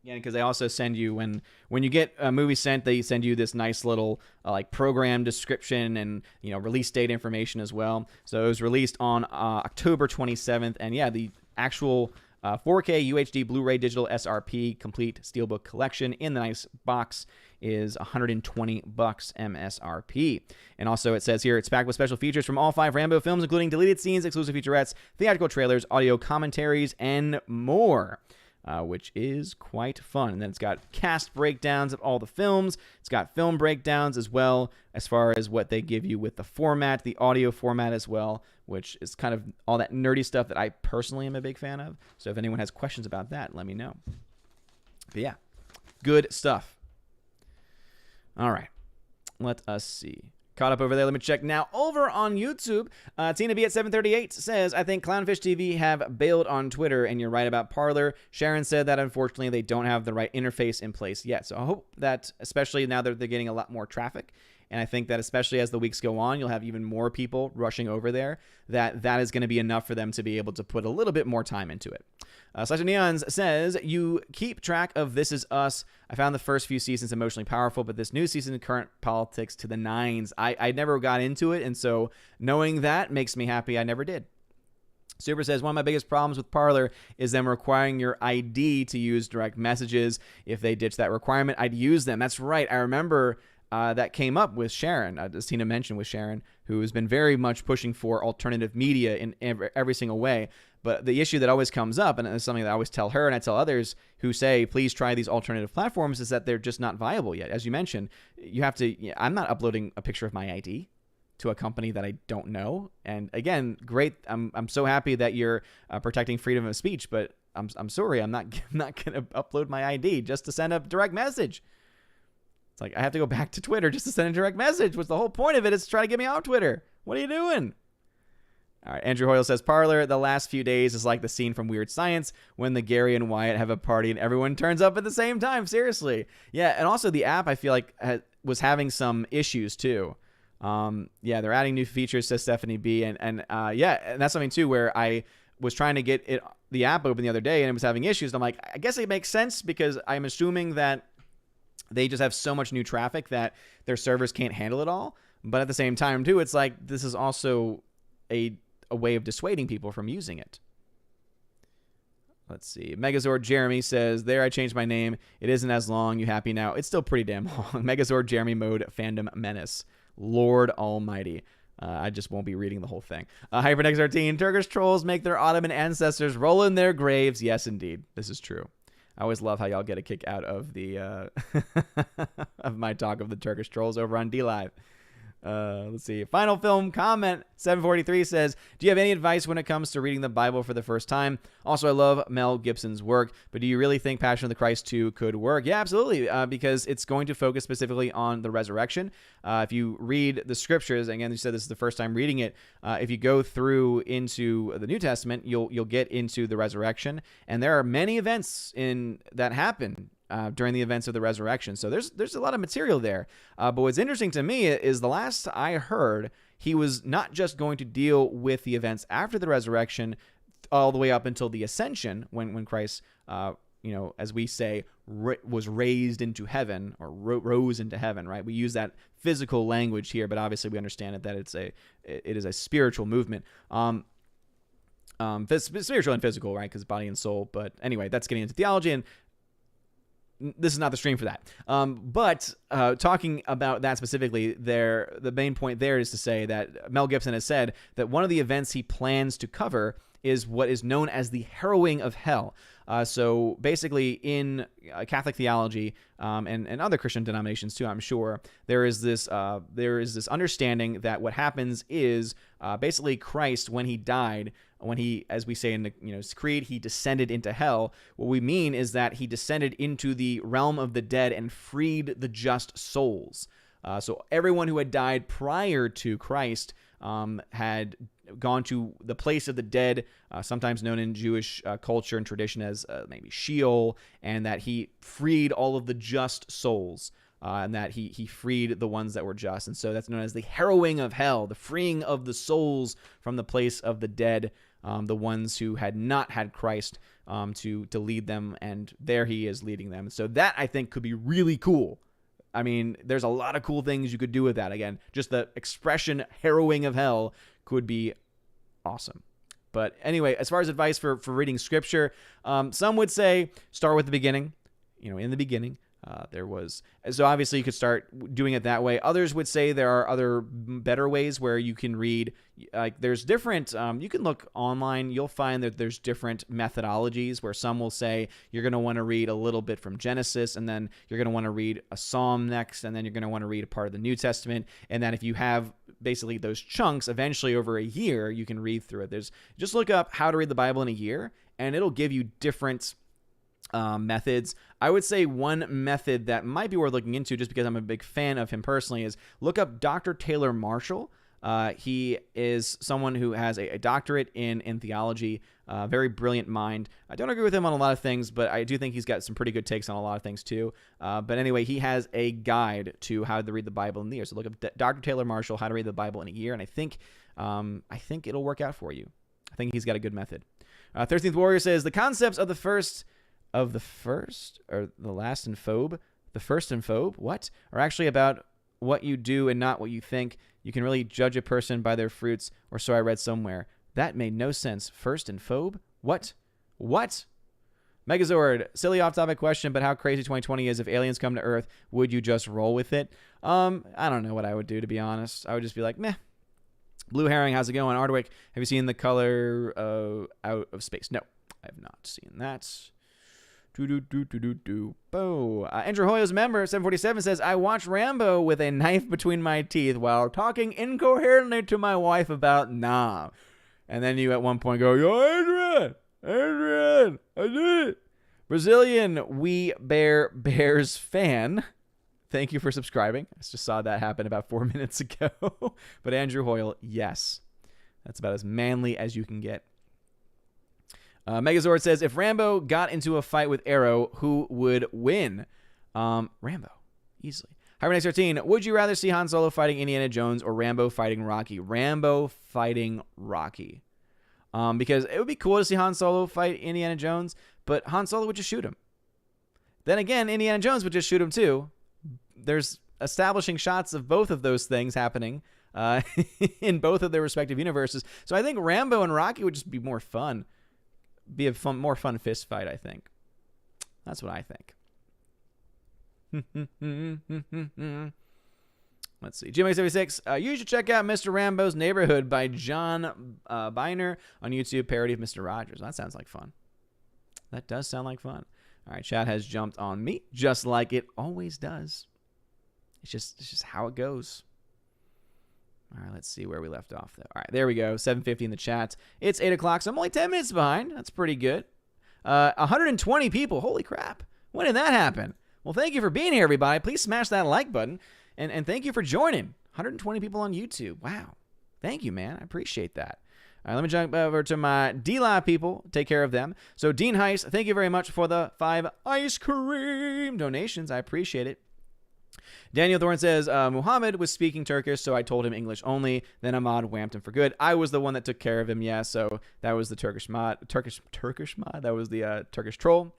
yeah, because they also send you, when you get a movie sent, they send you this nice little like program description and, you know, release date information as well. So it was released on October 27th, and yeah, the actual 4K UHD Blu-ray digital SRP complete Steelbook collection in the nice box is $120 MSRP. And also it says here, it's packed with special features from all 5 Rambo films, including deleted scenes, exclusive featurettes, theatrical trailers, audio commentaries, and more. Which is quite fun. And then it's got cast breakdowns of all the films. It's got film breakdowns as well, as far as what they give you with the format, the audio format as well, which is kind of all that nerdy stuff that I personally am a big fan of. So if anyone has questions about that, let me know. But yeah, good stuff. All right, let us see. Caught up over there. Let me check now. Over on YouTube, Tina B at 738 says, I think Clownfish TV have bailed on Twitter, and you're right about Parler. Sharon said that unfortunately they don't have the right interface in place yet. So I hope that, especially now that they're getting a lot more traffic, and I think that especially as the weeks go on, you'll have even more people rushing over there, that is going to be enough for them to be able to put a little bit more time into it. Slash Neons says, you keep track of This Is Us. I found the first few seasons emotionally powerful, but this new season, current politics to the nines. I never got into it, and so knowing that makes me happy I never did. Super says, one of my biggest problems with Parler is them requiring your ID to use direct messages. If they ditch that requirement, I'd use them. That's right. I remember that came up with Sharon, as Tina mentioned, with Sharon, who has been very much pushing for alternative media in every single way. But the issue that always comes up, and it's something that I always tell her and I tell others who say, please try these alternative platforms, is that they're just not viable yet. As you mentioned, you have to, I'm not uploading a picture of my ID to a company that I don't know. And again, great. I'm so happy that you're protecting freedom of speech, but I'm sorry, I'm not gonna upload my ID just to send a direct message. It's like I have to go back to Twitter just to send a direct message. What's the whole point of it? Is to try to get me off Twitter. What are you doing? All right, Andrew Hoyle says, Parlor, the last few days is like the scene from Weird Science when the Gary and Wyatt have a party and everyone turns up at the same time. Seriously. Yeah, and also the app, I feel like, was having some issues, too. Yeah, they're adding new features, says Stephanie B. And that's something, too, where I was trying to get the app open the other day and it was having issues. And I'm like, I guess it makes sense because I'm assuming that they just have so much new traffic that their servers can't handle it all. But at the same time, too, it's like this is also a way of dissuading people from using it. Let's see. Megazord Jeremy says, there, I changed my name. It isn't as long. You happy now? It's still pretty damn long. Megazord Jeremy mode fandom menace. Lord almighty. I just won't be reading the whole thing. HyperNex13, Turkish trolls make their Ottoman ancestors roll in their graves. Yes, indeed. This is true. I always love how y'all get a kick out of the of my talk of the Turkish trolls over on DLive. Let's see. Final film comment 743 says, do you have any advice when it comes to reading the Bible for the first time? Also, I love Mel Gibson's work, but do you really think Passion of the Christ 2 could work? Yeah, absolutely, because it's going to focus specifically on the resurrection. If you read the scriptures, again, you said this is the first time reading it, if you go through into the New Testament, you'll get into the resurrection, and there are many events that happen during the events of the resurrection. So there's a lot of material there. But what's interesting to me is the last I heard, he was not just going to deal with the events after the resurrection all the way up until the ascension when Christ, as we say, was raised into heaven or rose into heaven, right? We use that physical language here, but obviously we understand that it is a spiritual movement. Spiritual and physical, right? Because body and soul. But anyway, that's getting into theology, and this is not the stream for that. But talking about that specifically, the main point there is to say that Mel Gibson has said that one of the events he plans to cover is what is known as the Harrowing of Hell. So basically in Catholic theology and other Christian denominations too, I'm sure, there is this understanding that what happens is basically Christ, when he died, when he, as we say in the creed, he descended into hell. What we mean is that he descended into the realm of the dead and freed the just souls. So everyone who had died prior to Christ had gone to the place of the dead, sometimes known in Jewish culture and tradition as maybe Sheol, and that he freed all of the just souls, and that he freed the ones that were just. And so that's known as the harrowing of hell, the freeing of the souls from the place of the dead, the ones who had not had Christ to lead them, and there he is leading them. So that, I think, could be really cool. I mean, there's a lot of cool things you could do with that. Again, just the expression harrowing of hell could be awesome. But anyway, as far as advice for reading scripture, some would say start with the beginning. In the beginning, there was. So obviously you could start doing it that way. Others would say there are other better ways where you can read. Like there's different, you can look online. You'll find that there's different methodologies where some will say you're going to want to read a little bit from Genesis, and then you're going to want to read a Psalm next, and then you're going to want to read a part of the New Testament. And then if you have basically those chunks, eventually over a year, you can read through it. Just look up how to read the Bible in a year, and it'll give you different methods. I would say one method that might be worth looking into, just because I'm a big fan of him personally, is look up Dr. Taylor Marshall. He is someone who has a doctorate in theology, very brilliant mind. I don't agree with him on a lot of things, but I do think he's got some pretty good takes on a lot of things too. But anyway, he has a guide to how to read the Bible in the year. So look up Dr. Taylor Marshall, how to read the Bible in a year, and I think it'll work out for you. I think he's got a good method. 13th Warrior says the concepts of the first or the last and phobe, the first and phobe, what? Are actually about what you do and not what you think. You can really judge a person by their fruits, or so I read somewhere. That made no sense. First and phobe? What? Megazord, silly off-topic question, but how crazy 2020 is. If aliens come to Earth, would you just roll with it? I don't know what I would do, to be honest. I would just be like, meh. Blue Herring, how's it going? Ardwick, have you seen The Color Out of Space? No, I have not seen that. Andrew Hoyle's member 747 says, I watched Rambo with a knife between my teeth while talking incoherently to my wife about Nam. And then you at one point go, yo, Adrian, Adrian, I did it. Brazilian We Bear Bears fan. Thank you for subscribing. I just saw that happen about 4 minutes ago. But Andrew Hoyle, yes. That's about as manly as you can get. Megazord says, if Rambo got into a fight with Arrow, who would win? Rambo, easily. Harrowing 13, would you rather see Han Solo fighting Indiana Jones or Rambo fighting Rocky? Rambo fighting Rocky. Because it would be cool to see Han Solo fight Indiana Jones, but Han Solo would just shoot him. Then again, Indiana Jones would just shoot him too. There's establishing shots of both of those things happening in both of their respective universes. So I think Rambo and Rocky would just be more fun. Be a more fun fist fight, I think. That's what I think. Let's see. GMA76, you should check out Mr. Rambo's Neighborhood by John Biner on YouTube, parody of Mr. Rogers. That sounds like fun. That does sound like fun. All right, chat has jumped on me, just like it always does. It's just how it goes. All right, let's see where we left off, though. All right, there we go. 7:50 in the chat. It's 8 o'clock, so I'm only 10 minutes behind. That's pretty good. 120 people. Holy crap. When did that happen? Well, thank you for being here, everybody. Please smash that like button. And thank you for joining. 120 people on YouTube. Wow. Thank you, man. I appreciate that. All right, let me jump over to my D-Live people. Take care of them. So, Dean Heiss, thank you very much for the 5 ice cream donations. I appreciate it. Daniel Thorne says, Muhammad was speaking Turkish, so I told him English only. Then Ahmad whamped him for good. I was the one that took care of him, yeah, so that was the Turkish mod. Turkish mod? That was the Turkish troll.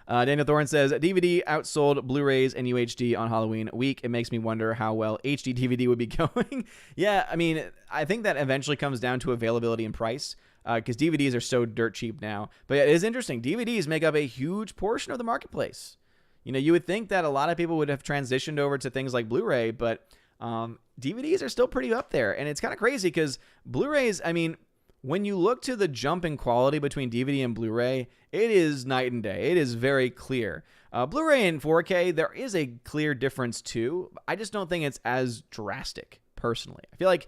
Daniel Thorne says, DVD outsold Blu-rays and UHD on Halloween week. It makes me wonder how well HD DVD would be going. Yeah, I mean, I think that eventually comes down to availability and price, because DVDs are so dirt cheap now. But yeah, it is interesting. DVDs make up a huge portion of the marketplace. You know, you would think that a lot of people would have transitioned over to things like Blu-ray, but DVDs are still pretty up there. And it's kind of crazy because Blu-rays, I mean, when you look to the jump in quality between DVD and Blu-ray, it is night and day. It is very clear. Blu-ray and 4K, there is a clear difference too. I just don't think it's as drastic, personally. I feel like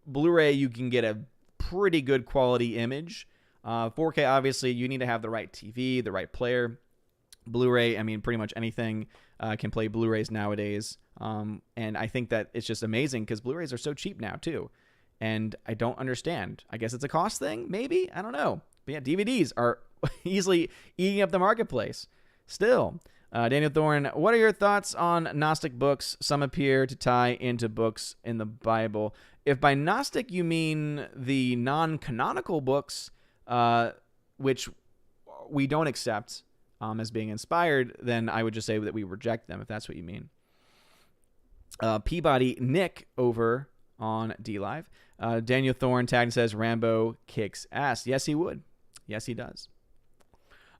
Blu-ray, you can get a pretty good quality image. 4K, obviously, you need to have the right TV, the right player. Blu-ray, I mean, pretty much anything can play Blu-rays nowadays. And I think that it's just amazing because Blu-rays are so cheap now, too. And I don't understand. I guess it's a cost thing, maybe? I don't know. But yeah, DVDs are easily eating up the marketplace. Still, Daniel Thorne, what are your thoughts on Gnostic books? Some appear to tie into books in the Bible. If by Gnostic you mean the non-canonical books, which we don't accept as being inspired, then I would just say that we reject them, if that's what you mean. Peabody Nick over on D-Live. Daniel Thorne tagged and says, Rambo kicks ass. Yes, he would. Yes, he does.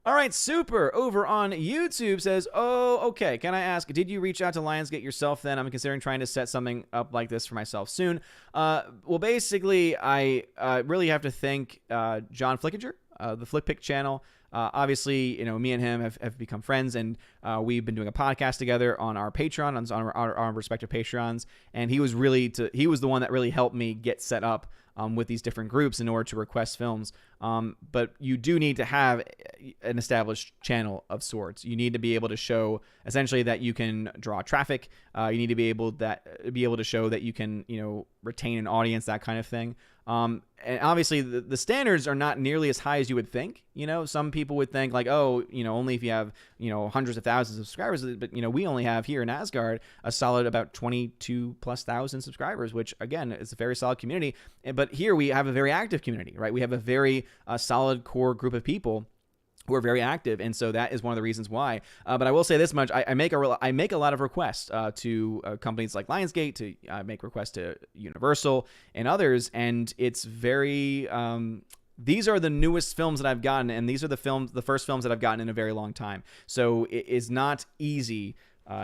All right, Super over on YouTube says, oh, okay, can I ask, did you reach out to Lionsgate yourself then? I'm considering trying to set something up like this for myself soon. Well, basically, I really have to thank John Flickinger, the FlickPick channel. Obviously, you know, me and him have become friends, and we've been doing a podcast together on our Patreon, on our respective Patreons, and he was the one that really helped me get set up with these different groups in order to request films. But you do need to have an established channel of sorts. You need to be able to show essentially that you can draw traffic. You need to be able to show that you can, you know, retain an audience, that kind of thing. And obviously the standards are not nearly as high as you would think. You know, some people would think like, oh, you know, only if you have, you know, hundreds of thousands of subscribers. But, you know, we only have here in Asgard a solid about 22,000+ subscribers, which again is a very solid community. But here we have a very active community, right? We have a very solid core group of people who are very active, and so that is one of the reasons why. But I will say this much: I make a lot of requests to companies like Lionsgate, to make requests to Universal and others, and it's very. These are the newest films that I've gotten, and these are the first films that I've gotten in a very long time. So it is not easy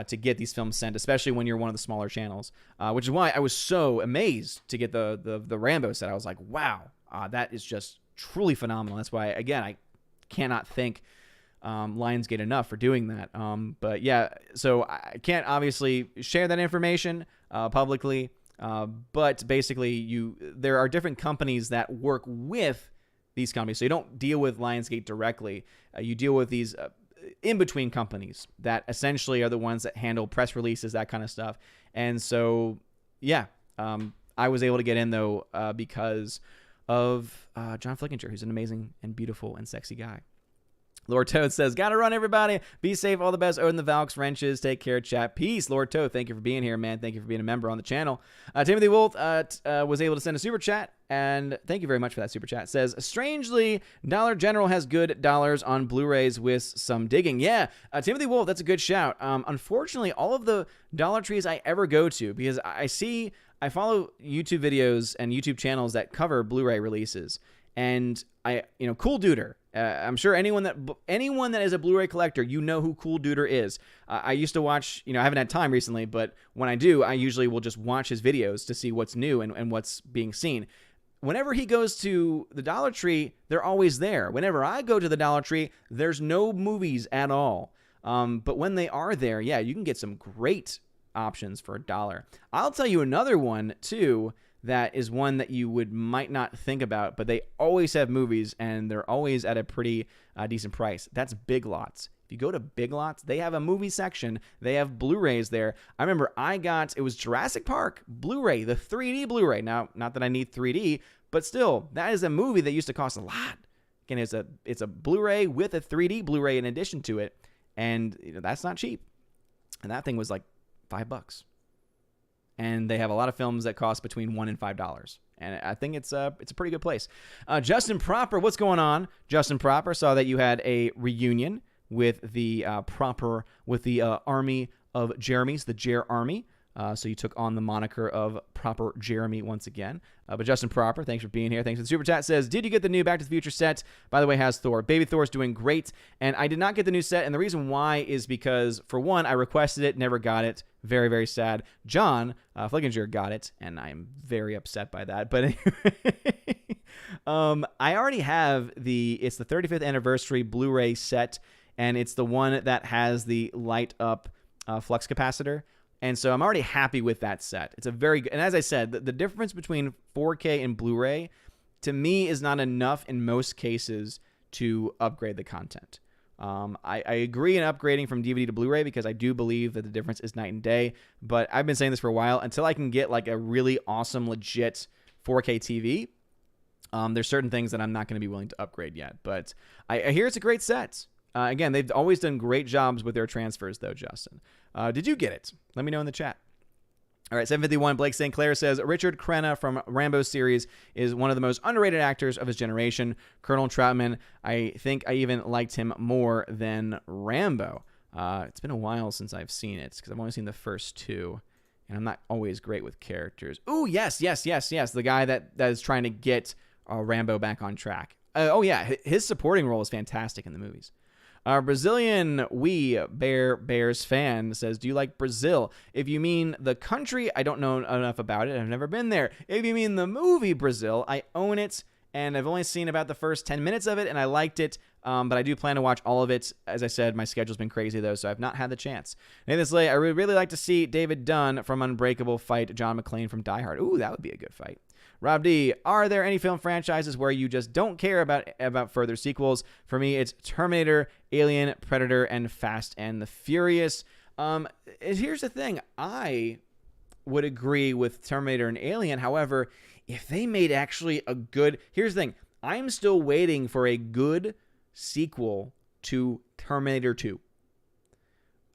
to get these films sent, especially when you're one of the smaller channels. Which is why I was so amazed to get the Rambo set. I was like, wow, that is just truly phenomenal. That's why, again, I cannot thank Lionsgate enough for doing that. But yeah, so I can't obviously share that information publicly, but basically there are different companies that work with these companies. So you don't deal with Lionsgate directly. You deal with these in-between companies that essentially are the ones that handle press releases, that kind of stuff. And so, yeah, I was able to get in, though, because of John Flickinger, who's an amazing and beautiful and sexy guy. Lord Toad says, gotta run, everybody. Be safe. All the best. Odin the Valks, Wrenches. Take care, chat. Peace. Lord Toad, thank you for being here, man. Thank you for being a member on the channel. Timothy Wolf was able to send a super chat, and thank you very much for that super chat. Says, strangely, Dollar General has good dollars on Blu-rays with some digging. Yeah, Timothy Wolf, that's a good shout. Unfortunately, all of the Dollar Trees I ever go to, because I follow YouTube videos and YouTube channels that cover Blu-ray releases, and Cool Duder. I'm sure anyone that is a Blu-ray collector, you know who Cool Duder is. I used to watch, I haven't had time recently, but when I do, I usually will just watch his videos to see what's new and what's being seen. Whenever he goes to the Dollar Tree, they're always there. Whenever I go to the Dollar Tree, there's no movies at all. But when they are there, yeah, you can get some great options for $1. I'll tell you another one, too, that is one that you might not think about, but they always have movies, and they're always at a pretty decent price. That's Big Lots. If you go to Big Lots, they have a movie section. They have Blu-rays there. I remember it was Jurassic Park Blu-ray, the 3D Blu-ray. Now, not that I need 3D, but still, that is a movie that used to cost a lot. Again, it's a Blu-ray with a 3D Blu-ray in addition to it, and that's not cheap. And that thing was like $5. And they have a lot of films that cost between $1 and $5. And I think it's a pretty good place. Justin Proper, what's going on? Justin Proper, saw that you had a reunion with the Army of Jeremys, the Jer Army. So you took on the moniker of Proper Jeremy once again. But Justin Proper, thanks for being here. Thanks for the super chat. Says, did you get the new Back to the Future set? By the way, has Thor. Baby Thor's doing great. And I did not get the new set. And the reason why is because, for one, I requested it, never got it. Very, very sad. John Flickinger got it, and I'm very upset by that. But anyway, I already have it's the 35th anniversary Blu-ray set, and it's the one that has the light up flux capacitor. And so I'm already happy with that set. It's a very good, and as I said, the difference between 4K and Blu-ray, to me, is not enough in most cases to upgrade the content. I agree in upgrading from DVD to Blu-ray because I do believe that the difference is night and day. But I've been saying this for a while. Until I can get like a really awesome, legit 4K TV, there's certain things that I'm not going to be willing to upgrade yet. But I hear it's a great set. Again, they've always done great jobs with their transfers, though, Justin. Did you get it? Let me know in the chat. All right, 751, Blake St. Clair says, Richard Crenna from Rambo series is one of the most underrated actors of his generation. Colonel Troutman, I think I even liked him more than Rambo. It's been a while since I've seen it because I've only seen the first two, and I'm not always great with characters. Ooh, yes. The guy that is trying to get Rambo back on track. His supporting role is fantastic in the movies. Our Brazilian Bears fan says, do you like Brazil? If you mean the country, I don't know enough about it. I've never been there. If you mean the movie Brazil, I own it, and I've only seen about the first 10 minutes of it, and I liked it, but I do plan to watch all of it. As I said, my schedule's been crazy, though, so I've not had the chance. Nathan Slay, I would really like to see David Dunn from Unbreakable fight John McClane from Die Hard. Ooh, that would be a good fight. Rob D, are there any film franchises where you just don't care about further sequels? For me, it's Terminator, Alien, Predator, and Fast and the Furious. Here's the thing. I would agree with Terminator and Alien. However, if they made actually a good... Here's the thing. I'm still waiting for a good sequel to Terminator 2.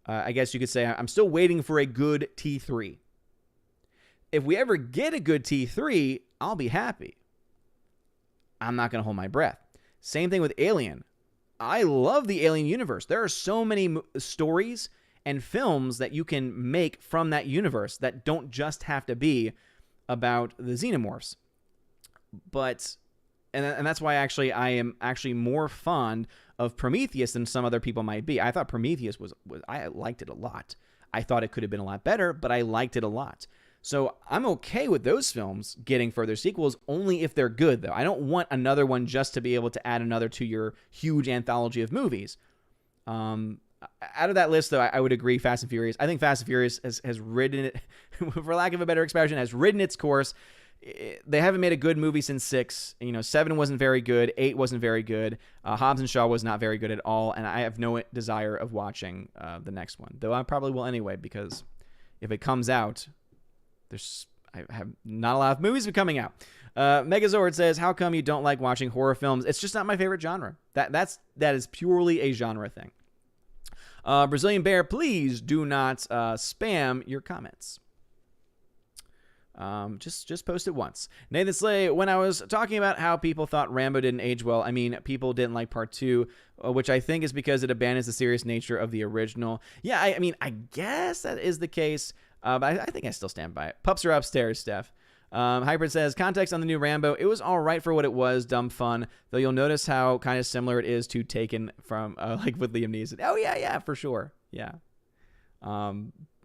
I guess you could say I'm still waiting for a good T3. If we ever get a good T3, I'll be happy. I'm not going to hold my breath. Same thing with Alien. I love the Alien universe. There are so many stories and films that you can make from that universe that don't just have to be about the xenomorphs. But, and that's why I am actually more fond of Prometheus than some other people might be. I thought Prometheus I liked it a lot. I thought it could have been a lot better, but I liked it a lot. So I'm okay with those films getting further sequels, only if they're good, though. I don't want another one just to be able to add another to your huge anthology of movies. Out of that list, though, I would agree Fast and Furious. I think Fast and Furious has ridden it, for lack of a better expression, has ridden its course. they haven't made a good movie since 6. 7 wasn't very good. 8 wasn't very good. Hobbs and Shaw was not very good at all, and I have no desire of watching the next one, though I probably will anyway, because if it comes out, I have not a lot of movies coming out. Megazord says, how come you don't like watching horror films? It's just not my favorite genre. That is purely a genre thing. Brazilian Bear, please do not spam your comments. Just post it once. Nathan Slay, when I was talking about how people thought Rambo didn't age well, I mean, people didn't like part 2, which I think is because it abandons the serious nature of the original. Yeah, I mean, I guess that is the case, but I think I still stand by it. Pups are upstairs, Steph. Hybrid says, context on the new Rambo, it was all right for what it was, dumb fun, though you'll notice how kind of similar it is to Taken from, like with Liam Neeson. Oh, yeah, for sure. Yeah.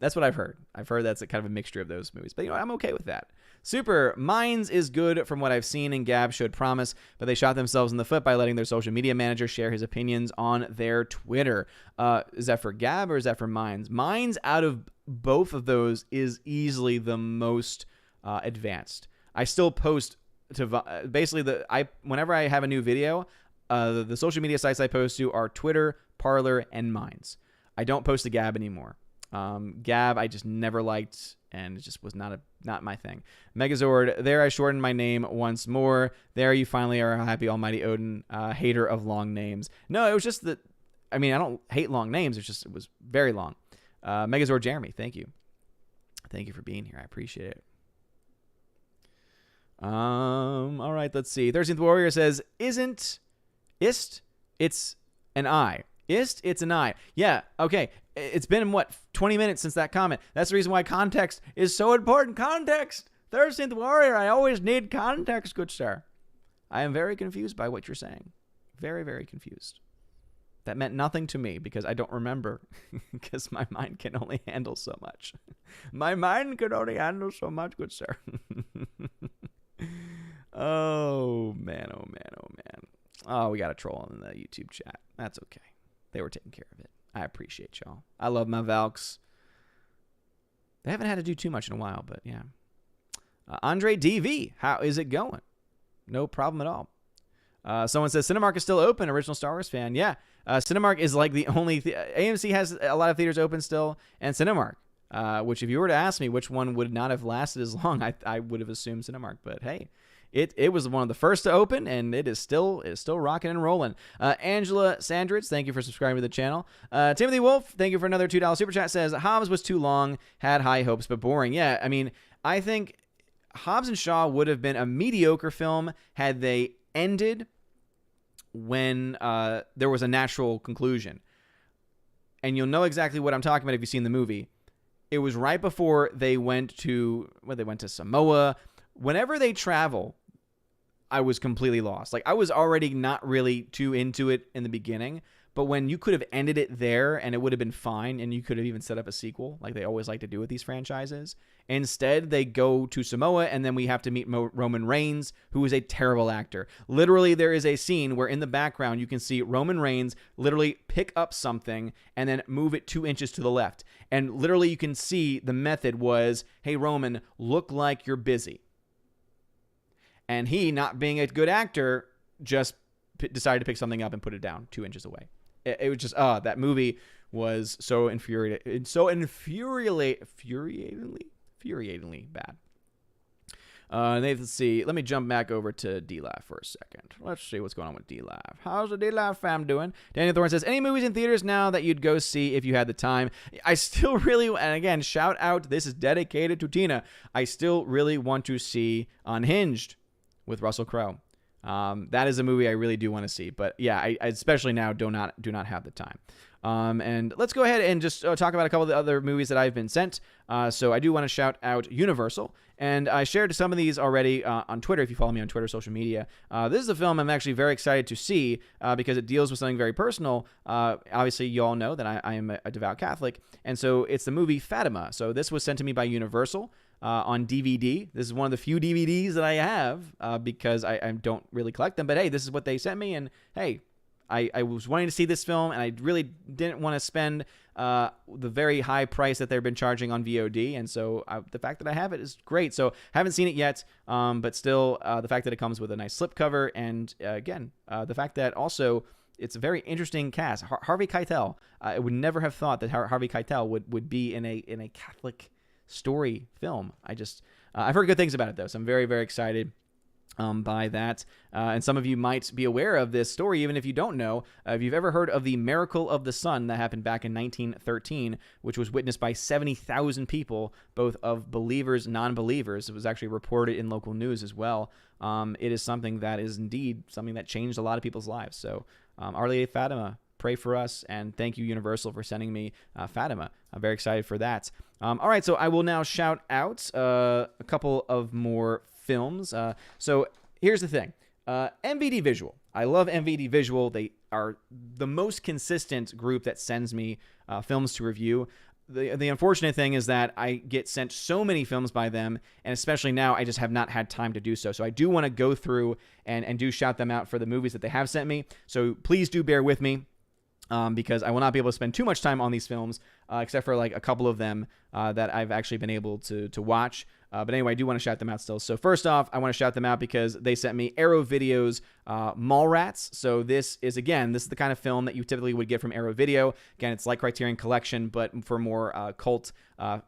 That's what I've heard. I've heard that's a kind of a mixture of those movies. But, I'm okay with that. Super. Minds is good from what I've seen, and Gab showed promise, but they shot themselves in the foot by letting their social media manager share his opinions on their Twitter. Is that for Gab or is that for Minds? Minds, out of both of those, is easily the most advanced. I still post to basically whenever I have a new video, the social media sites I post to are Twitter, Parler, and Minds. I don't post to Gab anymore. Gab I just never liked, and it just was not my thing. Megazord, there I shortened my name once more. There you finally are a happy almighty Odin, hater of long names. No, it was just that, I mean, I don't hate long names. It was very long. Megazord Jeremy, thank you. Thank you for being here. I appreciate it. All right, let's see. 13th Warrior says, it's an I. It's an I. Yeah, okay. It's been, 20 minutes since that comment. That's the reason why context is so important. Context! 13th Warrior, I always need context, good sir. I am very confused by what you're saying. Very, very confused. That meant nothing to me because I don't remember, because my mind can only handle so much. My mind can only handle so much, good sir. Oh, man. Oh, we got a troll in the YouTube chat. That's okay. They were taking care of it. I appreciate y'all. I love my Valks. They haven't had to do too much in a while, but yeah. Andre DV, how is it going? No problem at all. Someone says Cinemark is still open. Original Star Wars fan. Yeah. Cinemark is like the only... AMC has a lot of theaters open still, and Cinemark. Which if you were to ask me which one would not have lasted as long, I would have assumed Cinemark. But hey, it was one of the first to open, and it is still rocking and rolling. Angela Sandritz, thank you for subscribing to the channel. Timothy Wolf, thank you for another $2 super chat. Says Hobbs was too long, had high hopes but boring. Yeah, I mean, I think Hobbs and Shaw would have been a mediocre film had they ended when there was a natural conclusion. And you'll know exactly what I'm talking about if you've seen the movie. It was right before they went to Samoa. Whenever they travel, I was completely lost. Like, I was already not really too into it in the beginning, but when you could have ended it there and it would have been fine, and you could have even set up a sequel like they always like to do with these franchises. Instead, they go to Samoa, and then we have to meet Roman Reigns, who is a terrible actor. Literally, there is a scene where in the background you can see Roman Reigns literally pick up something and then move it 2 inches to the left. And literally you can see the method was, hey, Roman, look like you're busy. And he, not being a good actor, just decided to pick something up and put it down 2 inches away. It was just, that movie was so infuriatingly bad. Let's see. Let me jump back over to D-Live for a second. Let's see what's going on with D-Live. How's the D-Live fam doing? Daniel Thorne says, any movies in theaters now that you'd go see if you had the time? I still really, and again, shout out, this is dedicated to Tina. I still really want to see Unhinged with Russell Crowe. That is a movie I really do want to see. But yeah, I especially now do not have the time. And let's go ahead and just talk about a couple of the other movies that I've been sent. So I do want to shout out Universal. And I shared some of these already on Twitter, if you follow me on Twitter, social media. This is a film I'm actually very excited to see because it deals with something very personal. Obviously, you all know that I am a devout Catholic. And so it's the movie Fatima. So this was sent to me by Universal on DVD. This is one of the few DVDs that I have because I don't really collect them. But hey, this is what they sent me. And hey, I was wanting to see this film, and I really didn't want to spend the very high price that they've been charging on VOD, and so the fact that I have it is great. So haven't seen it yet, but still, the fact that it comes with a nice slipcover, and again, the fact that also it's a very interesting cast. Harvey Keitel. I would never have thought that Harvey Keitel would be in a Catholic story film. I've heard good things about it though, so I'm very, very excited by that. And some of you might be aware of this story, even if you don't know. If you've ever heard of the Miracle of the Sun that happened back in 1913, which was witnessed by 70,000 people, both of believers, non-believers. It was actually reported in local news as well. It is something that is indeed something that changed a lot of people's lives. So Our Lady of Fatima, pray for us, and thank you, Universal, for sending me Fatima. I'm very excited for that. All right, so I will now shout out a couple of more films. So here's the thing. MVD Visual. I love MVD Visual. They are the most consistent group that sends me films to review. The unfortunate thing is that I get sent so many films by them, and especially now, I just have not had time to do so. So I do want to go through and do shout them out for the movies that they have sent me. So please do bear with me. Because I will not be able to spend too much time on these films, except for like a couple of them that I've actually been able to watch. But anyway, I do want to shout them out still. So first off, I want to shout them out because they sent me Arrow Video's Mallrats. So this is the kind of film that you typically would get from Arrow Video. Again, it's like Criterion Collection, but for more cult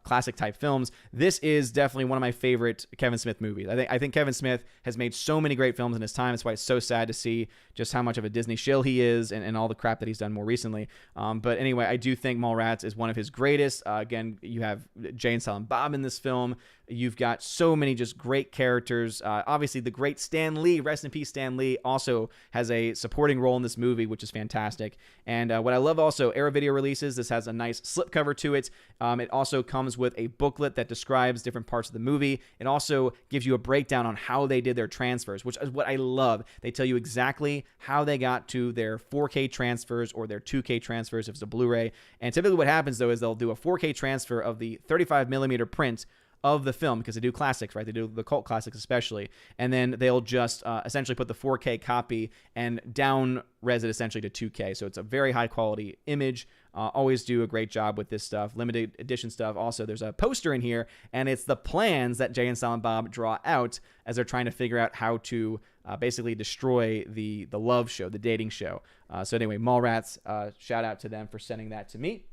classic type films. This is definitely one of my favorite Kevin Smith movies. I think Kevin Smith has made so many great films in his time. That's why it's so sad to see just how much of a Disney shill he is and all the crap that he's done more recently. But anyway, I do think Mallrats is one of his greatest. Again, you have Jay and Silent Bob in this film. You've got so many just great characters. Obviously, the great Stan Lee, rest in peace, Stan Lee, also has a supporting role in this movie, which is fantastic. And what I love also, Arrow Video releases, this has a nice slipcover to it. It also comes with a booklet that describes different parts of the movie. It also gives you a breakdown on how they did their transfers, which is what I love. They tell you exactly how they got to their 4K transfers or their 2K transfers if it's a Blu-ray. And typically what happens, though, is they'll do a 4K transfer of the 35mm print of the film, because they do classics, right? They do the cult classics especially, and then they'll just essentially put the 4K copy and down-res it essentially to 2K. So it's a very high-quality image. Always do a great job with this stuff. Limited edition stuff. Also, there's a poster in here, and it's the plans that Jay and Silent Bob draw out as they're trying to figure out how to basically destroy the love show, the dating show. So anyway, Mallrats, shout out to them for sending that to me.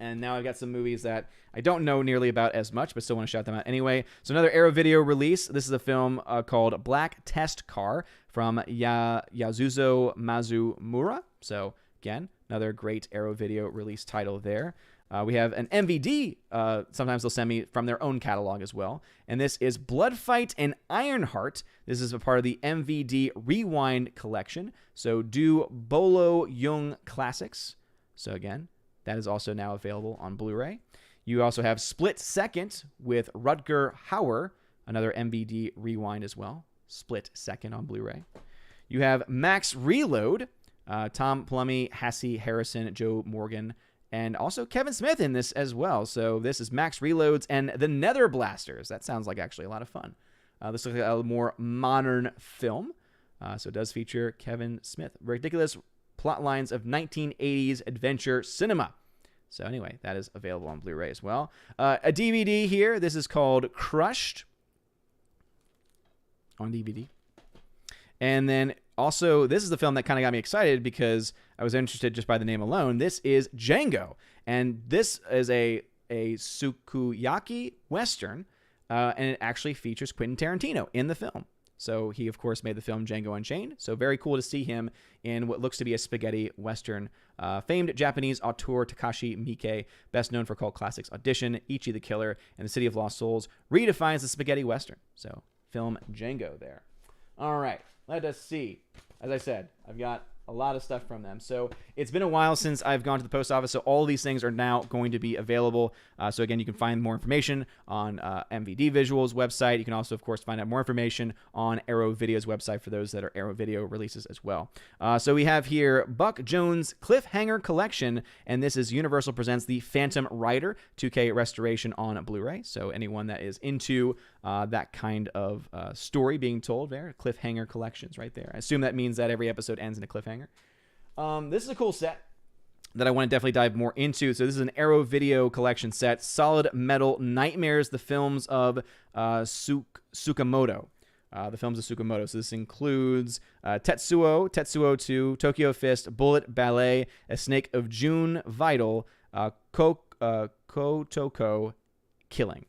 And now I've got some movies that I don't know nearly about as much, but still want to shout them out anyway. So another Arrow Video release. This is a film called Black Test Car from Yasuzo Mazumura. So again, another great Arrow Video release title there. We have an MVD. Sometimes they'll send me from their own catalog as well. And this is Blood Fight and Ironheart. This is a part of the MVD Rewind collection. So do Bolo Young Classics. So again, that is also now available on Blu-ray. You also have Split Second with Rutger Hauer, another MVD Rewind as well. Split Second on Blu-ray. You have Max Reload, Tom Plummy, Hassie Harrison, Joe Morgan, and also Kevin Smith in this as well. So this is Max Reloads and The Nether Blasters. That sounds like actually a lot of fun. This looks like a more modern film. So it does feature Kevin Smith. Ridiculous plot lines of 1980s adventure cinema. So anyway, that is available on Blu-ray as well. A DVD here. This is called Crushed on DVD. And then also, this is the film that kind of got me excited because I was interested just by the name alone. This is Django. And this is a sukiyaki Western, and it actually features Quentin Tarantino in the film. So he, of course, made the film Django Unchained. So very cool to see him in what looks to be a spaghetti Western. Famed Japanese auteur Takashi Miike, best known for cult classics Audition, Ichi the Killer, and The City of Lost Souls, redefines the spaghetti Western. So film Django there. All right, let us see. As I said, I've got a lot of stuff from them. So it's been a while since I've gone to the post office, so all these things are now going to be available. So again, you can find more information on MVD Visuals website. You can also, of course, find out more information on Arrow Video's website for those that are Arrow Video releases as well. So we have here Buck Jones Cliffhanger Collection, and this is Universal presents the Phantom Rider 2K restoration on Blu-ray. So anyone that is into that kind of story being told there, Cliffhanger Collections right there. I assume that means that every episode ends in a cliffhanger. This is a cool set that I want to definitely dive more into. So this is an Arrow Video collection set, Solid Metal Nightmares, the films of Tsukamoto. The films of Tsukamoto. So this includes Tetsuo 2, Tokyo Fist, Bullet Ballet, A Snake of June, Vital, Kotoko, Killing.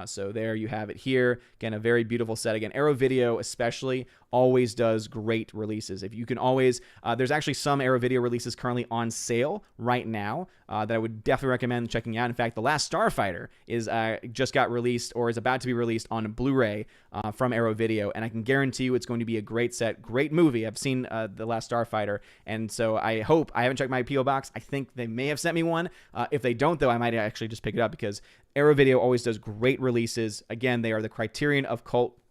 So there you have it here. Again, a very beautiful set. Again, Arrow Video especially always does great releases. If you can always, there's actually some Arrow Video releases currently on sale right now that I would definitely recommend checking out. In fact, The Last Starfighter is just got released or is about to be released on Blu-ray from Arrow Video, and I can guarantee you it's going to be a great set, great movie. I've seen The Last Starfighter, and so I hope, I haven't checked my P.O. box. I think they may have sent me one. If they don't, though, I might actually just pick it up because Arrow Video always does great releases. Again, they are the criterion of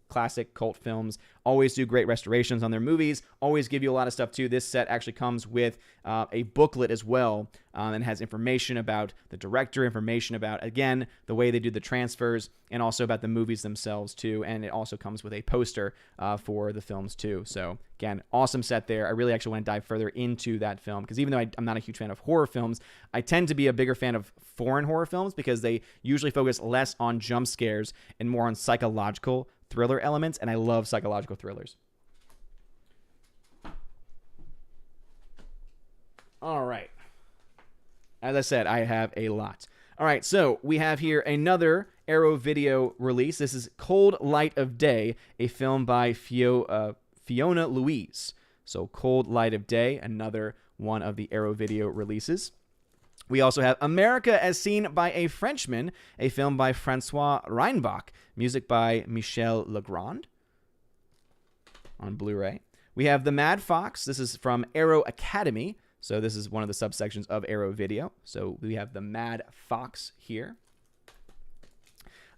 classic cult films, always do great restorations on their movies, always give you a lot of stuff too. This set actually comes with a booklet as well, and has information about the director, information about, again, the way they do the transfers, and also about the movies themselves too, and it also comes with a poster for the films too. So again, awesome set there. I really actually want to dive further into that film, because even though I'm not a huge fan of horror films, I tend to be a bigger fan of foreign horror films because they usually focus less on jump scares and more on psychological thriller elements, and I love psychological thrillers. All right. As I said, I have a lot. All right, so we have here another Arrow Video release. This is Cold Light of Day, a film by Fiona Louise. So Cold Light of Day, another one of the Arrow Video releases. We also have America as Seen by a Frenchman, a film by Francois Reinbach, music by Michel Legrand on Blu-ray. We have The Mad Fox. This is from Arrow Academy. So this is one of the subsections of Arrow Video. So we have The Mad Fox here.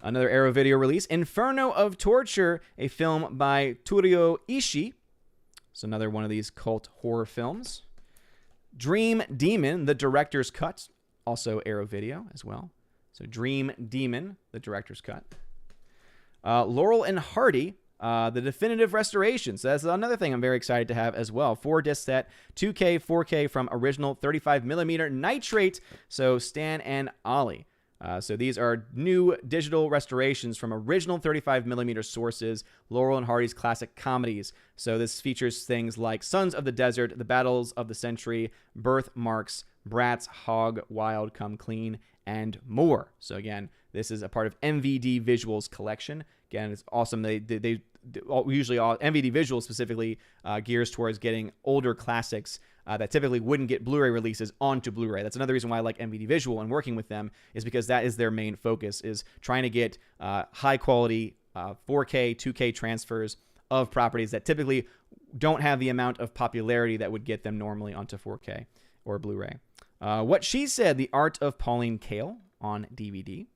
Another Arrow Video release, Inferno of Torture, a film by Torio Ishii. So another one of these cult horror films. Dream Demon, the director's cut, also Arrow Video as well. So Dream Demon, the director's cut. Laurel and Hardy, the definitive restoration. So that's another thing I'm very excited to have as well. 4-disc set, 2K, 4K from original 35mm nitrate. So Stan and Ollie. So these are new digital restorations from original 35mm sources, Laurel and Hardy's classic comedies. So this features things like Sons of the Desert, The Battles of the Century, Birthmarks, Bratz, Hog, Wild, Come Clean, and more. So again, this is a part of MVD Visuals collection. Again, it's awesome. They usually MVD Visuals specifically gears towards getting older classics that typically wouldn't get Blu-ray releases onto Blu-ray. That's another reason why I like MVD Visual and working with them, is because that is their main focus, is trying to get high quality 4K, 2K transfers of properties that typically don't have the amount of popularity that would get them normally onto 4K or Blu-ray. What She Said, The Art of Pauline Kael on DVD.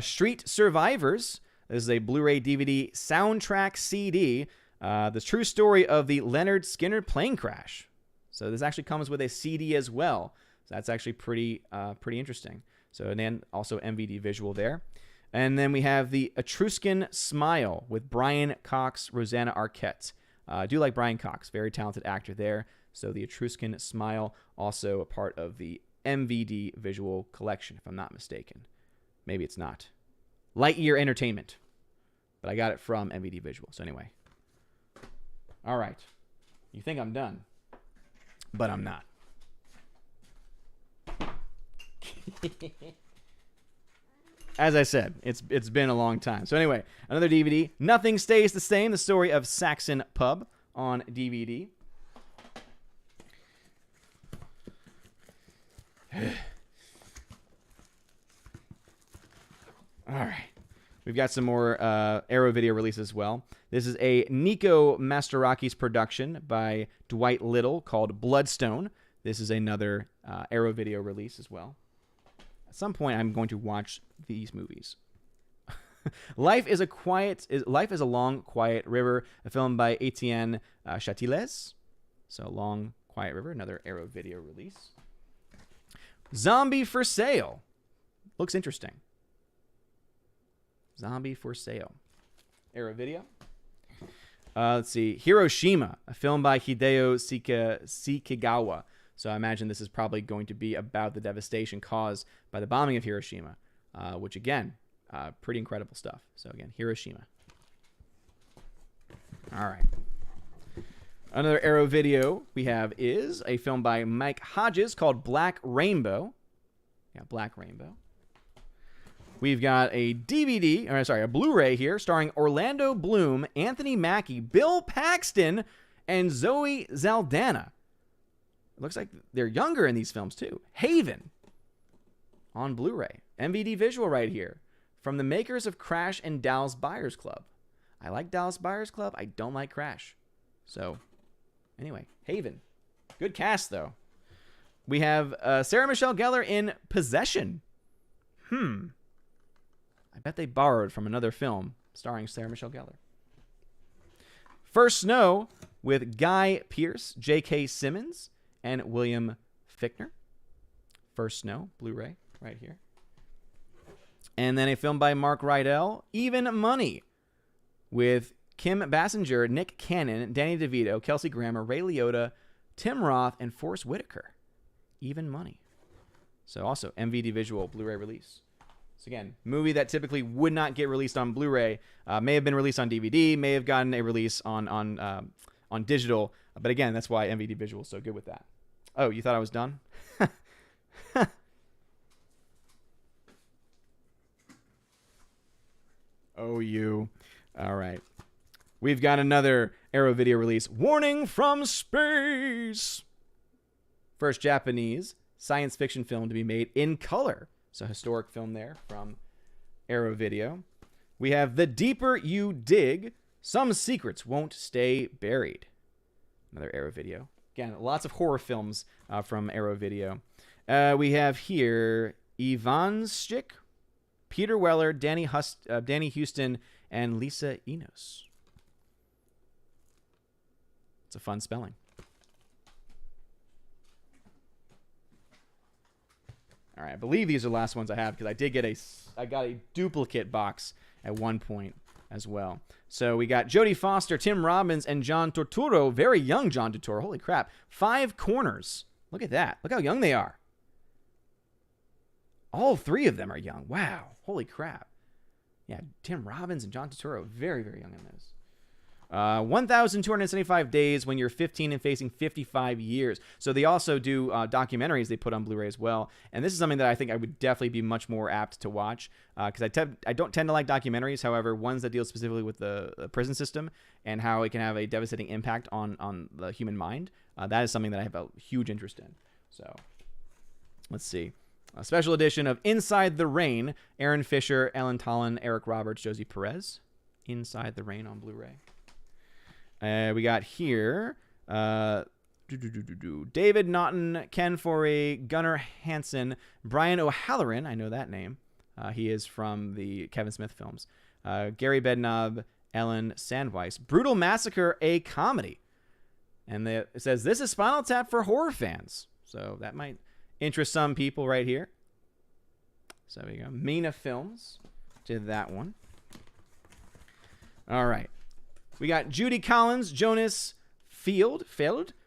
Street Survivors. This is a Blu-ray DVD soundtrack CD. The true story of the Leonard Skinner plane crash. So this actually comes with a CD as well. So that's actually pretty interesting. So, and then also MVD visual there. And then we have the Etruscan Smile with Brian Cox, Rosanna Arquette. I do like Brian Cox, very talented actor there. So the Etruscan Smile, also a part of the MVD visual collection, if I'm not mistaken. Maybe it's not. Lightyear Entertainment. But I got it from MVD Visual. So anyway. All right. You think I'm done. But I'm not. As I said, it's been a long time. So anyway, another DVD. Nothing Stays the Same. The story of Saxon Pub on DVD. All right. We've got some more Arrow Video releases as well. This is a Nico Mastorakis production by Dwight Little called Bloodstone. This is another Arrow Video release as well. At some point, I'm going to watch these movies. Life is a Long, Quiet River, a film by Etienne Châtilez. So, Long, Quiet River, another Arrow Video release. Zombie for Sale. Looks interesting. Zombie for Sale. Arrow Video. Let's see. Hiroshima, a film by Hideo Shikigawa. So I imagine this is probably going to be about the devastation caused by the bombing of Hiroshima, which, again, pretty incredible stuff. So, again, Hiroshima. All right. Another Arrow video we have is a film by Mike Hodges called Black Rainbow. Yeah, Black Rainbow. We've got a a Blu-ray here starring Orlando Bloom, Anthony Mackie, Bill Paxton, and Zoe Saldana. It looks like they're younger in these films, too. Haven on Blu-ray. MVD visual right here from the makers of Crash and Dallas Buyers Club. I like Dallas Buyers Club. I don't like Crash. So, anyway, Haven. Good cast, though. We have Sarah Michelle Gellar in Possession. I bet they borrowed from another film starring Sarah Michelle Gellar. First Snow with Guy Pearce, J.K. Simmons, and William Fichtner. First Snow, Blu-ray, right here. And then a film by Mark Rydell, Even Money, with Kim Basinger, Nick Cannon, Danny DeVito, Kelsey Grammer, Ray Liotta, Tim Roth, and Forrest Whitaker. Even Money. So also MVD visual Blu-ray release. So again, movie that typically would not get released on Blu-ray, may have been released on DVD, may have gotten a release on digital. But again, that's why MVD visual is so good with that. Oh, you thought I was done? Oh, you. All right. We've got another Arrow video release. Warning from Space. First Japanese science fiction film to be made in color. So historic film there from Arrow Video. We have The Deeper You Dig, Some Secrets Won't Stay Buried. Another Arrow Video. Again, lots of horror films from Arrow Video. We have here Ivanchik, Peter Weller, Danny Houston, and Lisa Enos. It's a fun spelling. All right, I believe these are the last ones I have because I got a duplicate box at one point as well. So we got Jodie Foster, Tim Robbins, and John Turturro. Very young John Turturro. Holy crap. 5 Corners. Look at that. Look how young they are. All 3 of them are young. Wow. Holy crap. Yeah, Tim Robbins and John Turturro. Very, very young in those. 1,275 days when you're 15 and facing 55 years. So they also do documentaries they put on Blu-ray as well. And this is something that I think I would definitely be much more apt to watch because I don't tend to like documentaries. However, ones that deal specifically with the prison system and how it can have a devastating impact on the human mind, that is something that I have a huge interest in. So let's see. A special edition of Inside the Rain, Aaron Fisher, Ellen Tollin, Eric Roberts, Josie Perez. Inside the Rain on Blu-ray. We got here David Naughton, Ken Foree, Gunnar Hansen, Brian O'Halloran. I know that name. He is from the Kevin Smith films. Gary Bednob, Ellen Sandweiss. Brutal Massacre, a comedy. And it says, this is Spinal Tap for horror fans. So that might interest some people right here. So there you go. Mina Films did that one. All right. We got Judy Collins, Jonas Field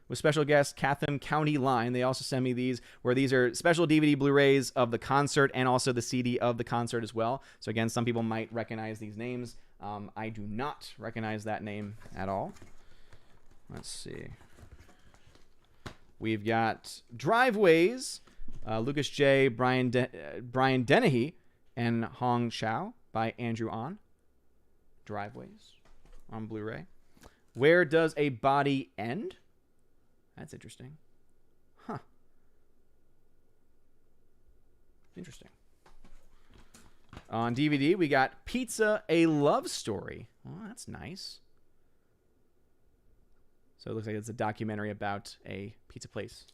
with special guest Catham County Line. They also send me these, where these are special DVD Blu-rays of the concert and also the CD of the concert as well. So again, some people might recognize these names. I do not recognize that name at all. Let's see. We've got Driveways, Lucas J., Brian Dennehy, and Hong Chow by Andrew Ahn. Driveways on Blu-ray. Where Does a Body End? That's interesting. Huh. Interesting. On DVD, we got Pizza, a Love Story. Well, that's nice. So it looks like it's a documentary about a pizza place.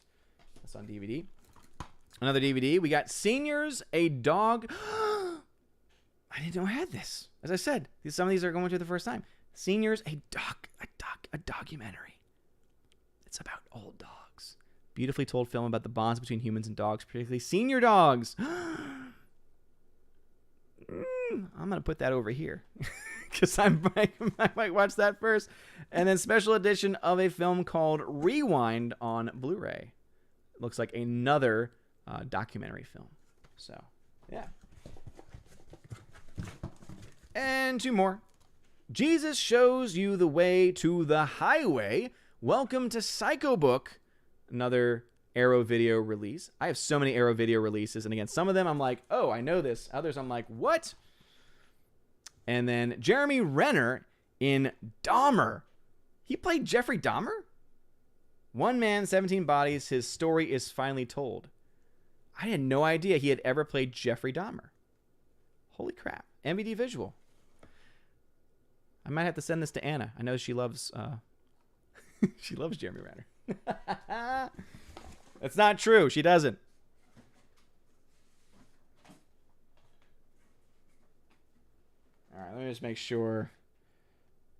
That's on DVD. Another DVD, we got Seniors, a Dog. I didn't know I had this. As I said, some of these are going to the first time. Seniors, a documentary. It's about old dogs. Beautifully told film about the bonds between humans and dogs, particularly senior dogs. I'm going to put that over here because I might watch that first. And then special edition of a film called Rewind on Blu-ray. Looks like another documentary film. So, yeah. And 2 more. Jesus shows you the way to the highway. Welcome to Psychobook, another Arrow Video release. I have so many Arrow Video releases, and again, some of them I'm like, oh, I know this. Others I'm like, what? And then Jeremy Renner in Dahmer. He played Jeffrey Dahmer? 1 man, 17 bodies. His story is finally told. I had no idea he had ever played Jeffrey Dahmer. Holy crap. MVD visual. I might have to send this to Anna. I know she loves she loves Jeremy Renner. That's not true. She doesn't. All right, let me just make sure.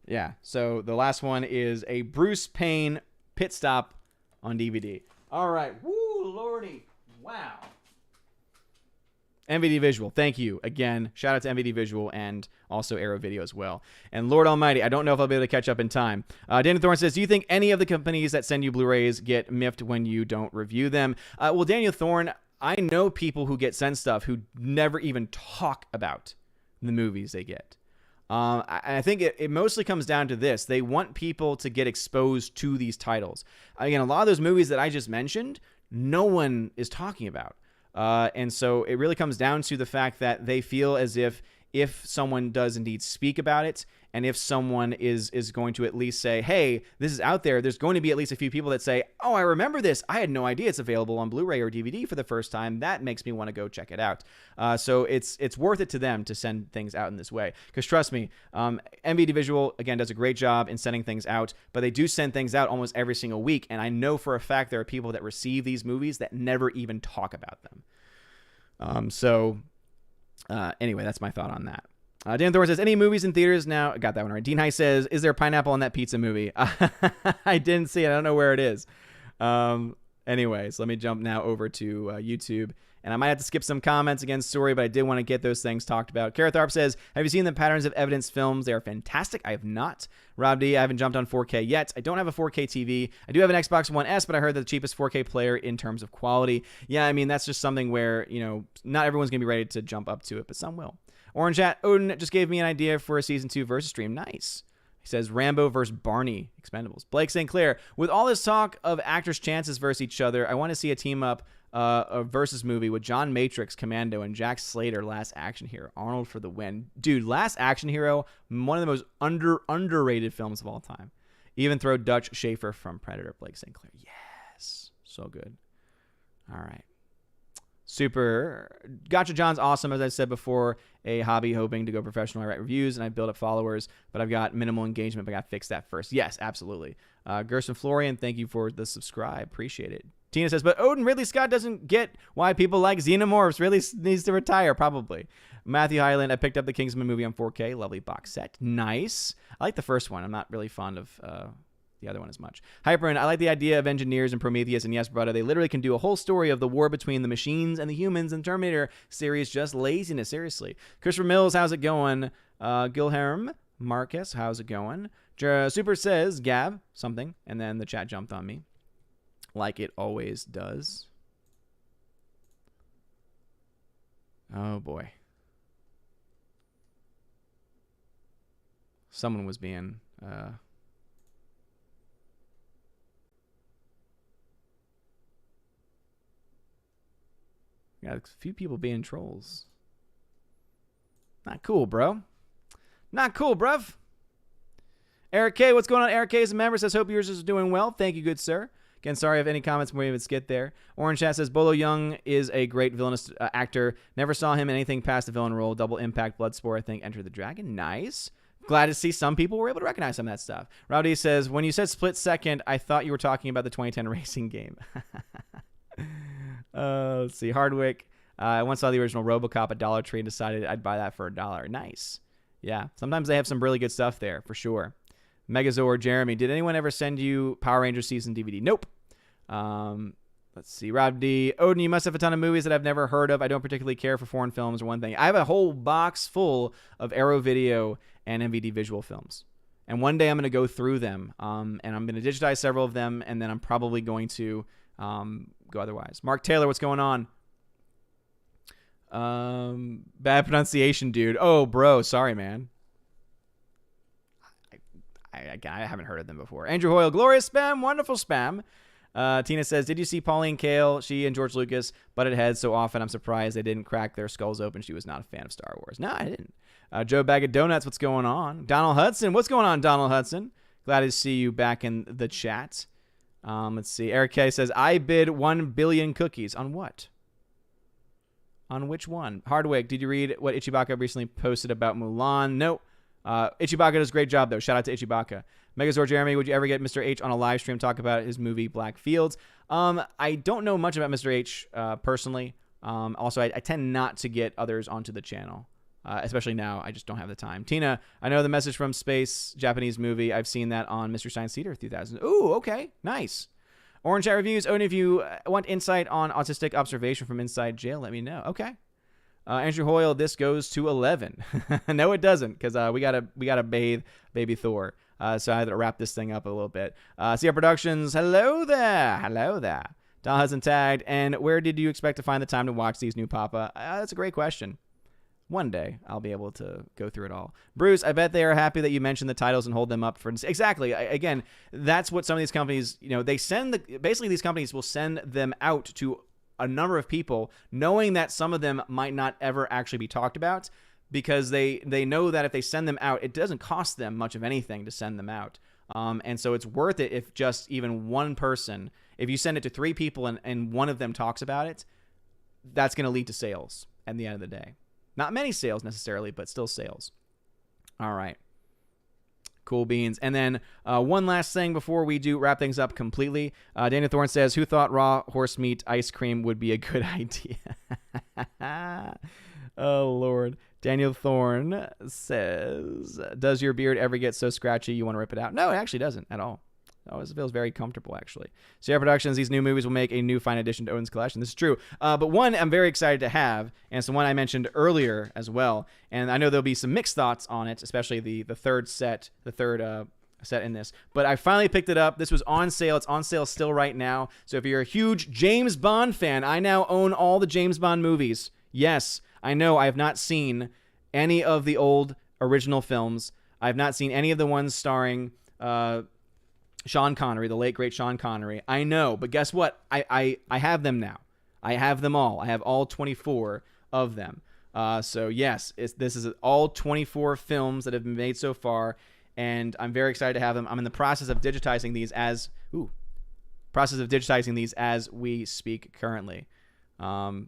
Yeah, so the last one is a Bruce Payne pit stop on DVD. All right. Woo, lordy. Wow. MVD Visual, thank you. Again, shout out to MVD Visual and also Arrow Video as well. And Lord Almighty, I don't know if I'll be able to catch up in time. Daniel Thorne says, do you think any of the companies that send you Blu-rays get miffed when you don't review them? Well, Daniel Thorne, I know people who get sent stuff who never even talk about the movies they get. I think it mostly comes down to this. They want people to get exposed to these titles. Again, a lot of those movies that I just mentioned, no one is talking about. And so it really comes down to the fact that they feel as if someone does indeed speak about it, and if someone is going to at least say, hey, this is out there, there's going to be at least a few people that say, oh, I remember this. I had no idea it's available on Blu-ray or DVD for the first time. That makes me want to go check it out. So it's worth it to them to send things out in this way. Because trust me, MVD Visual, again, does a great job in sending things out, but they do send things out almost every single week. And I know for a fact there are people that receive these movies that never even talk about them. Anyway, that's my thought on that. Dan Thor says, any movies in theaters now? I got that one right. Dean High says, is there pineapple on that pizza movie? I didn't see it. I don't know where it is. Anyways, let me jump now over to YouTube. And I might have to skip some comments again, sorry, but I did want to get those things talked about. Karatharp says, have you seen the Patterns of Evidence films? They are fantastic. I have not. Rob D, I haven't jumped on 4K yet. I don't have a 4K TV. I do have an Xbox One S, but I heard that the cheapest 4K player in terms of quality. Yeah, I mean, that's just something where, not everyone's going to be ready to jump up to it, but some will. Orange Chat, Odin just gave me an idea for a Season 2 versus stream. Nice. He says, Rambo versus Barney Expendables. Blake St. Clair, with all this talk of actors' chances versus each other, I want to see a team-up a versus movie with John Matrix, Commando, and Jack Slater, Last Action Hero. Arnold for the win. Dude, Last Action Hero, one of the most underrated films of all time. Even throw Dutch Schaefer from Predator, Blake St. Clair. Yes. So good. All right. Super. Gotcha John's awesome, as I said before. A hobby hoping to go professional. I write reviews and I build up followers, but I've got minimal engagement, but I got to fix that first. Yes, absolutely. Gerson Florian, thank you for the subscribe. Appreciate it. Tina says, but Odin, Ridley Scott doesn't get why people like Xenomorphs. Really needs to retire, probably. Matthew Highland, I picked up the Kingsman movie on 4K. Lovely box set. Nice. I like the first one. I'm not really fond of the other one as much. Hyperin, I like the idea of engineers and Prometheus, and yes, brother, they literally can do a whole story of the war between the machines and the humans in Terminator series. Just laziness, seriously. Christopher Mills, how's it going? Gilherm Marcus, how's it going? Super says, Gab, something, and then the chat jumped on me. Like it always does. Oh, boy. Someone was being... got a few people being trolls. Not cool, bro. Not cool, bruv. Eric K, what's going on? Eric K is a member, says, hope yours is doing well. Thank you, good sir. Again, sorry if any comments were even skit there. Orange Chat says, Bolo Young is a great villainous actor. Never saw him in anything past the villain role. Double Impact, Bloodsport, I think, Enter the Dragon. Nice. Glad to see some people were able to recognize some of that stuff. Rowdy says, when you said split second, I thought you were talking about the 2010 racing game. Let's see. Hardwick. I once saw the original RoboCop at Dollar Tree and decided I'd buy that for $1. Nice. Yeah. Sometimes they have some really good stuff there, for sure. Megazord, Jeremy, did anyone ever send you Power Rangers season DVD? Nope. Let's see. Rob D. Odin, you must have a ton of movies that I've never heard of. I don't particularly care for foreign films or one thing. I have a whole box full of Arrow Video and MVD visual films. And one day I'm going to go through them. And I'm going to digitize several of them. And then I'm probably going to go otherwise. Mark Taylor, what's going on? Bad pronunciation, dude. Oh, bro. Sorry, man. I haven't heard of them before. Andrew Hoyle, glorious spam. Wonderful spam. Tina says, did you see Pauline Kael? She and George Lucas butted heads so often, I'm surprised they didn't crack their skulls open. She was not a fan of Star Wars. No, I didn't. Joe Bag of Donuts, what's going on? Donald Hudson, what's going on, Donald Hudson? Glad to see you back in the chat. Let's see. Eric K says, I bid 1 billion cookies. On what? On which one? Hardwick, did you read what Ichibaka recently posted about Mulan? No. Ichibaka does a great job, though. Shout out to Ichibaka. Megazord Jeremy, would you ever get Mr. H on a live stream talk about his movie Black Fields? I don't know much about Mr. H personally. Also, I tend not to get others onto the channel, especially now. I just don't have the time. Tina, I know the Message from Space Japanese movie. I've seen that on Mr. Science Theater 2000. Ooh, okay. Nice. Orange Chat Reviews. Only if you want insight on autistic observation from inside jail, let me know. Okay. Andrew Hoyle, this goes to 11. No, it doesn't, because we gotta bathe baby Thor. So I had to wrap this thing up a little bit. CR Productions, hello there. Hello there. Don hasn't tagged. And where did you expect to find the time to watch these new Papa? That's a great question. One day I'll be able to go through it all. Bruce, I bet they are happy that you mentioned the titles and hold them up for... Exactly. Again, that's what some of these companies, they send basically these companies will send them out to a number of people, knowing that some of them might not ever actually be talked about, because they know that if they send them out, it doesn't cost them much of anything to send them out. And so it's worth it if just even one person, if you send it to 3 people and one of them talks about it, that's going to lead to sales at the end of the day. Not many sales necessarily, but still sales. All right. Cool beans. And then one last thing before we do wrap things up completely. Daniel Thorne says, who thought raw horse meat ice cream would be a good idea? Oh, Lord. Daniel Thorne says, does your beard ever get so scratchy you want to rip it out? No, it actually doesn't at all. It always feels very comfortable, actually. Sierra Productions, these new movies will make a new fine addition to Odin's collection. This is true. But one I'm very excited to have, and it's the one I mentioned earlier as well. And I know there'll be some mixed thoughts on it, especially the third set, set in this. But I finally picked it up. This was on sale. It's on sale still right now. So if you're a huge James Bond fan, I now own all the James Bond movies. Yes, I know I have not seen any of the old original films. I have not seen any of the ones starring... Sean Connery, the late, great Sean Connery. I know, but guess what? I have them now. I have them all. I have all 24 of them. So, yes, this is all 24 films that have been made so far, and I'm very excited to have them. I'm in the process of digitizing these as we speak currently. So,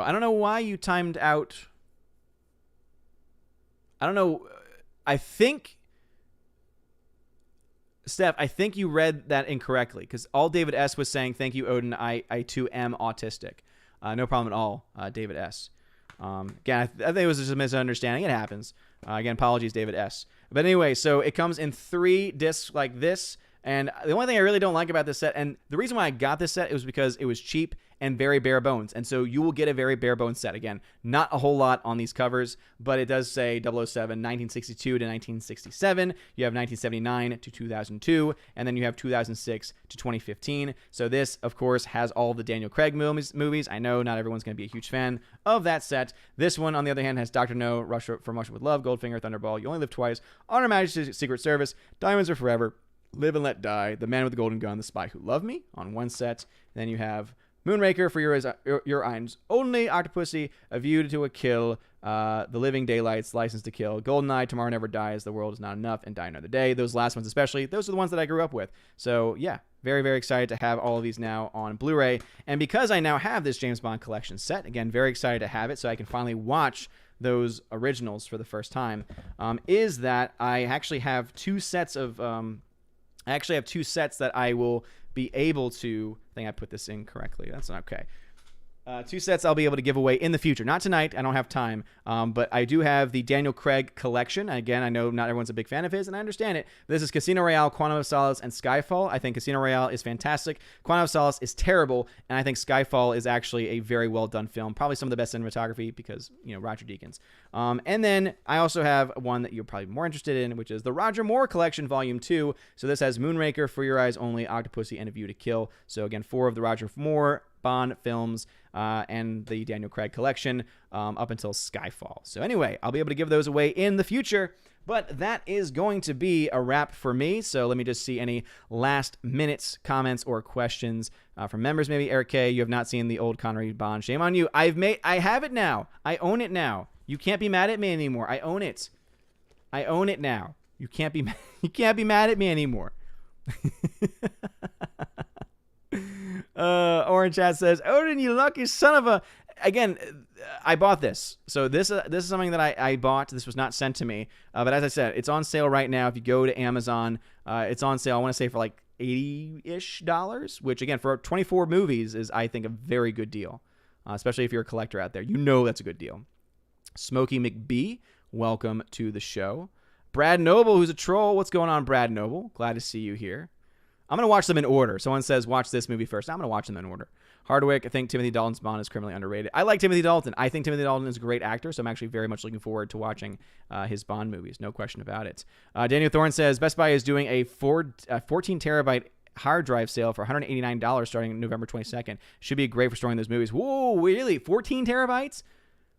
I don't know why you timed out. I don't know. I think... Steph, I think you read that incorrectly, because all David S. was saying, thank you, Odin, I too am autistic. No problem at all, David S. Again, I think it was just a misunderstanding. It happens. Again, apologies, David S. But anyway, so it comes in 3 discs like this, and the only thing I really don't like about this set, and the reason why I got this set, was because it was cheap and very bare bones, and so you will get a very bare bones set. Again, not a whole lot on these covers, but it does say 007, 1962 to 1967. You have 1979 to 2002, and then you have 2006 to 2015. So this, of course, has all the Daniel Craig movies. I know not everyone's going to be a huge fan of that set. This one, on the other hand, has Dr. No, From Russia with Love, Goldfinger, Thunderball, You Only Live Twice, On Her Majesty's Secret Service, Diamonds Are Forever, Live and Let Die, The Man with the Golden Gun, The Spy Who Loved Me on one set. And then you have Moonraker, For Your Eyes Only, Octopussy, A View to a Kill, The Living Daylights, License to Kill, Goldeneye, Tomorrow Never Dies, The World Is Not Enough, and Die Another Day. Those last ones especially, those are the ones that I grew up with. So yeah, very, very excited to have all of these now on Blu-ray. And because I now have this James Bond collection set, again, very excited to have it so I can finally watch those originals for the first time, is that I actually have 2 sets of... I actually have 2 sets that I will be able to... I think I put this in correctly. That's not okay. 2 sets I'll be able to give away in the future. Not tonight. I don't have time. But I do have the Daniel Craig collection. Again, I know not everyone's a big fan of his, and I understand it. This is Casino Royale, Quantum of Solace, and Skyfall. I think Casino Royale is fantastic. Quantum of Solace is terrible, and I think Skyfall is actually a very well done film. Probably some of the best cinematography because, Roger Deakins. And then I also have one that you're probably more interested in, which is the Roger Moore Collection, Volume 2. So this has Moonraker, For Your Eyes Only, Octopussy, and A View to Kill. So again, 4 of the Roger Moore Bond films and the Daniel Craig collection up until Skyfall. So anyway, I'll be able to give those away in the future. But that is going to be a wrap for me. So let me just see any last minutes, comments, or questions from members. Maybe Eric K., you have not seen the old Connery Bond. Shame on you. I have it now. I own it now. You can't be mad at me anymore. I own it. I own it now. You can't be mad at me anymore. Orange Chat says, Odin, you lucky son of a... Again, I bought this. So this is something that I bought. This was not sent to me. But as I said, it's on sale right now. If you go to Amazon, it's on sale, I want to say, for like $80-ish, which, again, for 24 movies is, I think, a very good deal, especially if you're a collector out there. That's a good deal. Smokey McBee, welcome to the show. Brad Noble, who's a troll. What's going on, Brad Noble? Glad to see you here. I'm going to watch them in order. Someone says, watch this movie first. I'm going to watch them in order. Hardwick, I think Timothy Dalton's Bond is criminally underrated. I like Timothy Dalton. I think Timothy Dalton is a great actor, so I'm actually very much looking forward to watching his Bond movies. No question about it. Daniel Thorne says, Best Buy is doing a 14-terabyte hard drive sale for $189 starting November 22nd. Should be great for storing those movies. Whoa, really? 14 terabytes?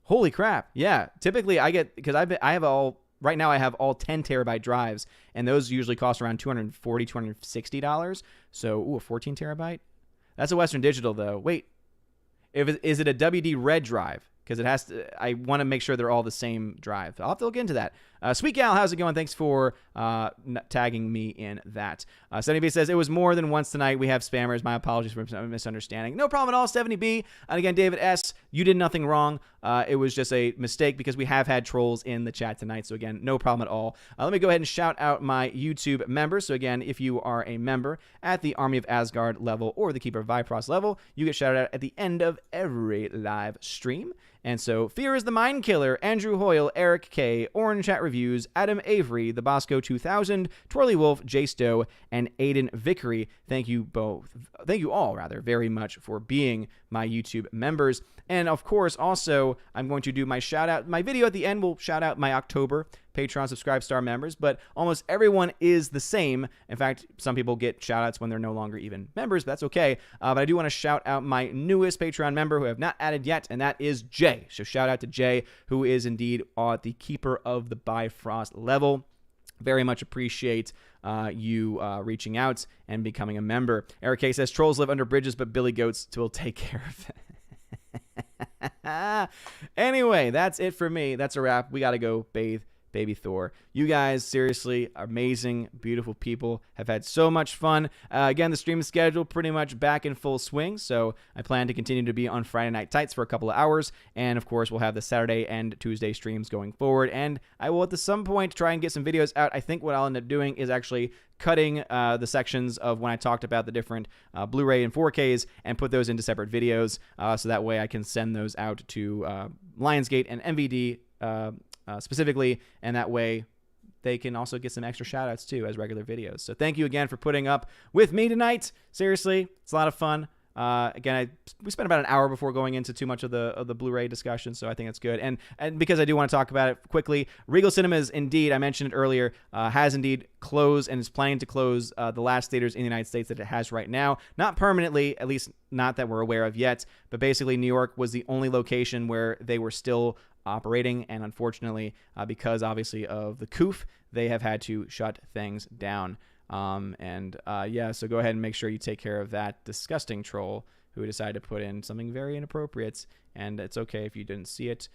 Holy crap. Yeah. Typically, I get, because I have all... Right now, I have all 10 terabyte drives, and those usually cost around $240, $260. So, a 14 terabyte? That's a Western Digital, though. Wait, is it a WD Red drive? Because it has to. I want to make sure they're all the same drive. I'll have to look into that. Sweet Gal, how's it going? Thanks for tagging me in that. 70B says, it was more than once tonight. We have spammers. My apologies for misunderstanding. No problem at all, 70B. And again, David S., you did nothing wrong. It was just a mistake because we have had trolls in the chat tonight. So again, no problem at all. Let me go ahead and shout out my YouTube members. So again, if you are a member at the Army of Asgard level or the Keeper of Vipros level, you get shouted out at the end of every live stream. And so, Fear is the Mind Killer, Andrew Hoyle, Eric K., Orange Chat Reviews, Adam Avery, The Bosco 2000, Twirly Wolf, Jay Stowe, and Aiden Vickery. Thank you all, very much for being my YouTube members. And of course, also, I'm going to do my shout out. My video at the end will shout out my October Patreon Subscribe Star members, but almost everyone is the same. In fact, some people get shout outs when they're no longer even members, but that's okay. But I do want to shout out my newest Patreon member who I have not added yet, and that is Jay. So shout out to Jay, who is indeed at the Keeper of the Bifrost level. Very much appreciate you reaching out and becoming a member. Eric K. says, trolls live under bridges, but billy goats will take care of it. Anyway, that's it for me. That's a wrap. We got to go bathe baby Thor. You guys, seriously, amazing, beautiful people. Have had so much fun. Again, the stream schedule pretty much back in full swing, so I plan to continue to be on Friday Night Tights for a couple of hours, and of course, we'll have the Saturday and Tuesday streams going forward, and I will at some point try and get some videos out. I think what I'll end up doing is actually cutting the sections of when I talked about the different Blu-ray and 4Ks and put those into separate videos, so that way I can send those out to Lionsgate and MVD specifically, and that way they can also get some extra shout outs too as regular videos. So thank you again for putting up with me tonight. Seriously, it's a lot of fun. Again, we spent about an hour before going into too much of the Blu-ray discussion, so I think that's good. And because I do want to talk about it quickly, Regal Cinemas, indeed, I mentioned it earlier, has indeed closed and is planning to close the last theaters in the United States that it has right now. Not permanently, at least not that we're aware of yet, but basically New York was the only location where they were still operating, and unfortunately, because obviously of the COOF, they have had to shut things down. Yeah, so go ahead and make sure you take care of that disgusting troll who decided to put in something very inappropriate, and it's okay if you didn't see it,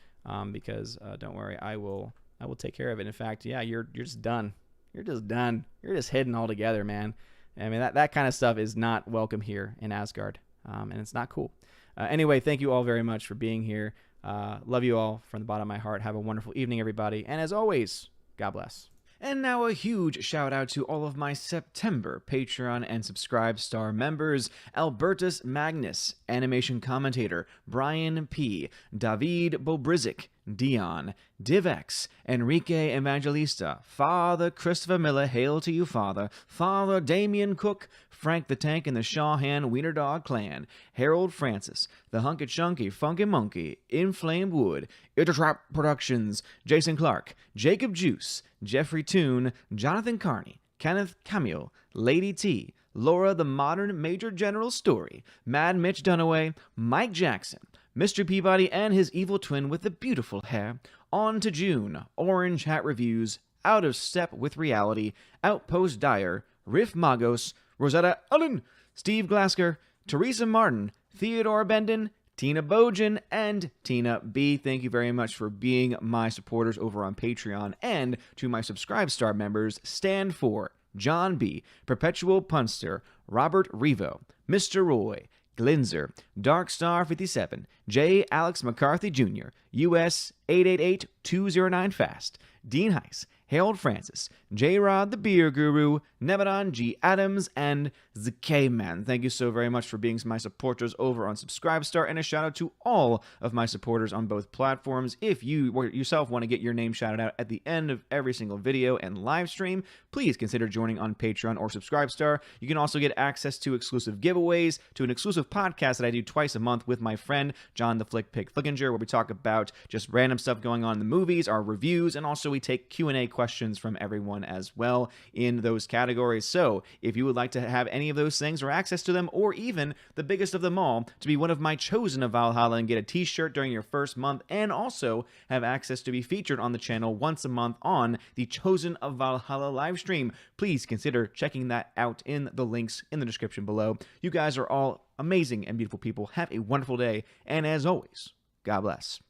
because don't worry, I will take care of it. In fact, yeah, you're just done. You're just done. You're just hidden altogether, man. I mean, that kind of stuff is not welcome here in Asgard, and it's not cool. Anyway, thank you all very much for being here. Love you all from the bottom of my heart. Have a wonderful evening, everybody. And as always, God bless. And now a huge shout out to all of my September Patreon and Subscribe Star members: Albertus Magnus, Animation Commentator, Brian P., David Bobrizik, Dion, Divex, Enrique Evangelista, Father Christopher Miller, hail to you, Father, Father Damian Cook, Frank the Tank and the Shawhan Wiener Dog Clan, Harold Francis, The Hunky Chunky Funky Monkey, Inflamed Wood, Trap Productions, Jason Clark, Jacob Juice, Jeffrey Toon, Jonathan Carney, Kenneth Camille, Lady T, Laura the Modern Major General Story, Mad Mitch Dunaway, Mike Jackson, Mr. Peabody and his evil twin with the beautiful hair, On to June, Orange Hat Reviews, Out of Step with Reality, Outpost Dyer, Riff Magos, Rosetta Allen, Steve Glasker, Teresa Martin, Theodore Bendon, Tina Bojan, and Tina B. Thank you very much for being my supporters over on Patreon. And to my Subscribe Star members, stand for John B., Perpetual Punster, Robert Revo, Mr. Roy, Glinzer, Darkstar57, J. Alex McCarthy Jr., US 888-209 Fast, Dean Heiss, Harold Francis, J-Rod the Beer Guru, Nebadon G. Adams, and the K-Man. Thank you so very much for being my supporters over on Subscribestar, and a shout out to all of my supporters on both platforms. If you yourself want to get your name shouted out at the end of every single video and live stream, please consider joining on Patreon or Subscribestar. You can also get access to exclusive giveaways, to an exclusive podcast that I do twice a month with my friend John the Flick Pig Flickinger, where we talk about just random stuff going on in the movies, our reviews, and also we take Q&A questions from everyone as well in those categories. So if you would like to have any of those things or access to them, or even the biggest of them all, to be one of my chosen of Valhalla and get a t-shirt during your first month, and also have access to be featured on the channel once a month on the Chosen of Valhalla live stream, please consider checking that out in the links in the description below. You guys are all amazing and beautiful people. Have a wonderful day, and as always, God bless.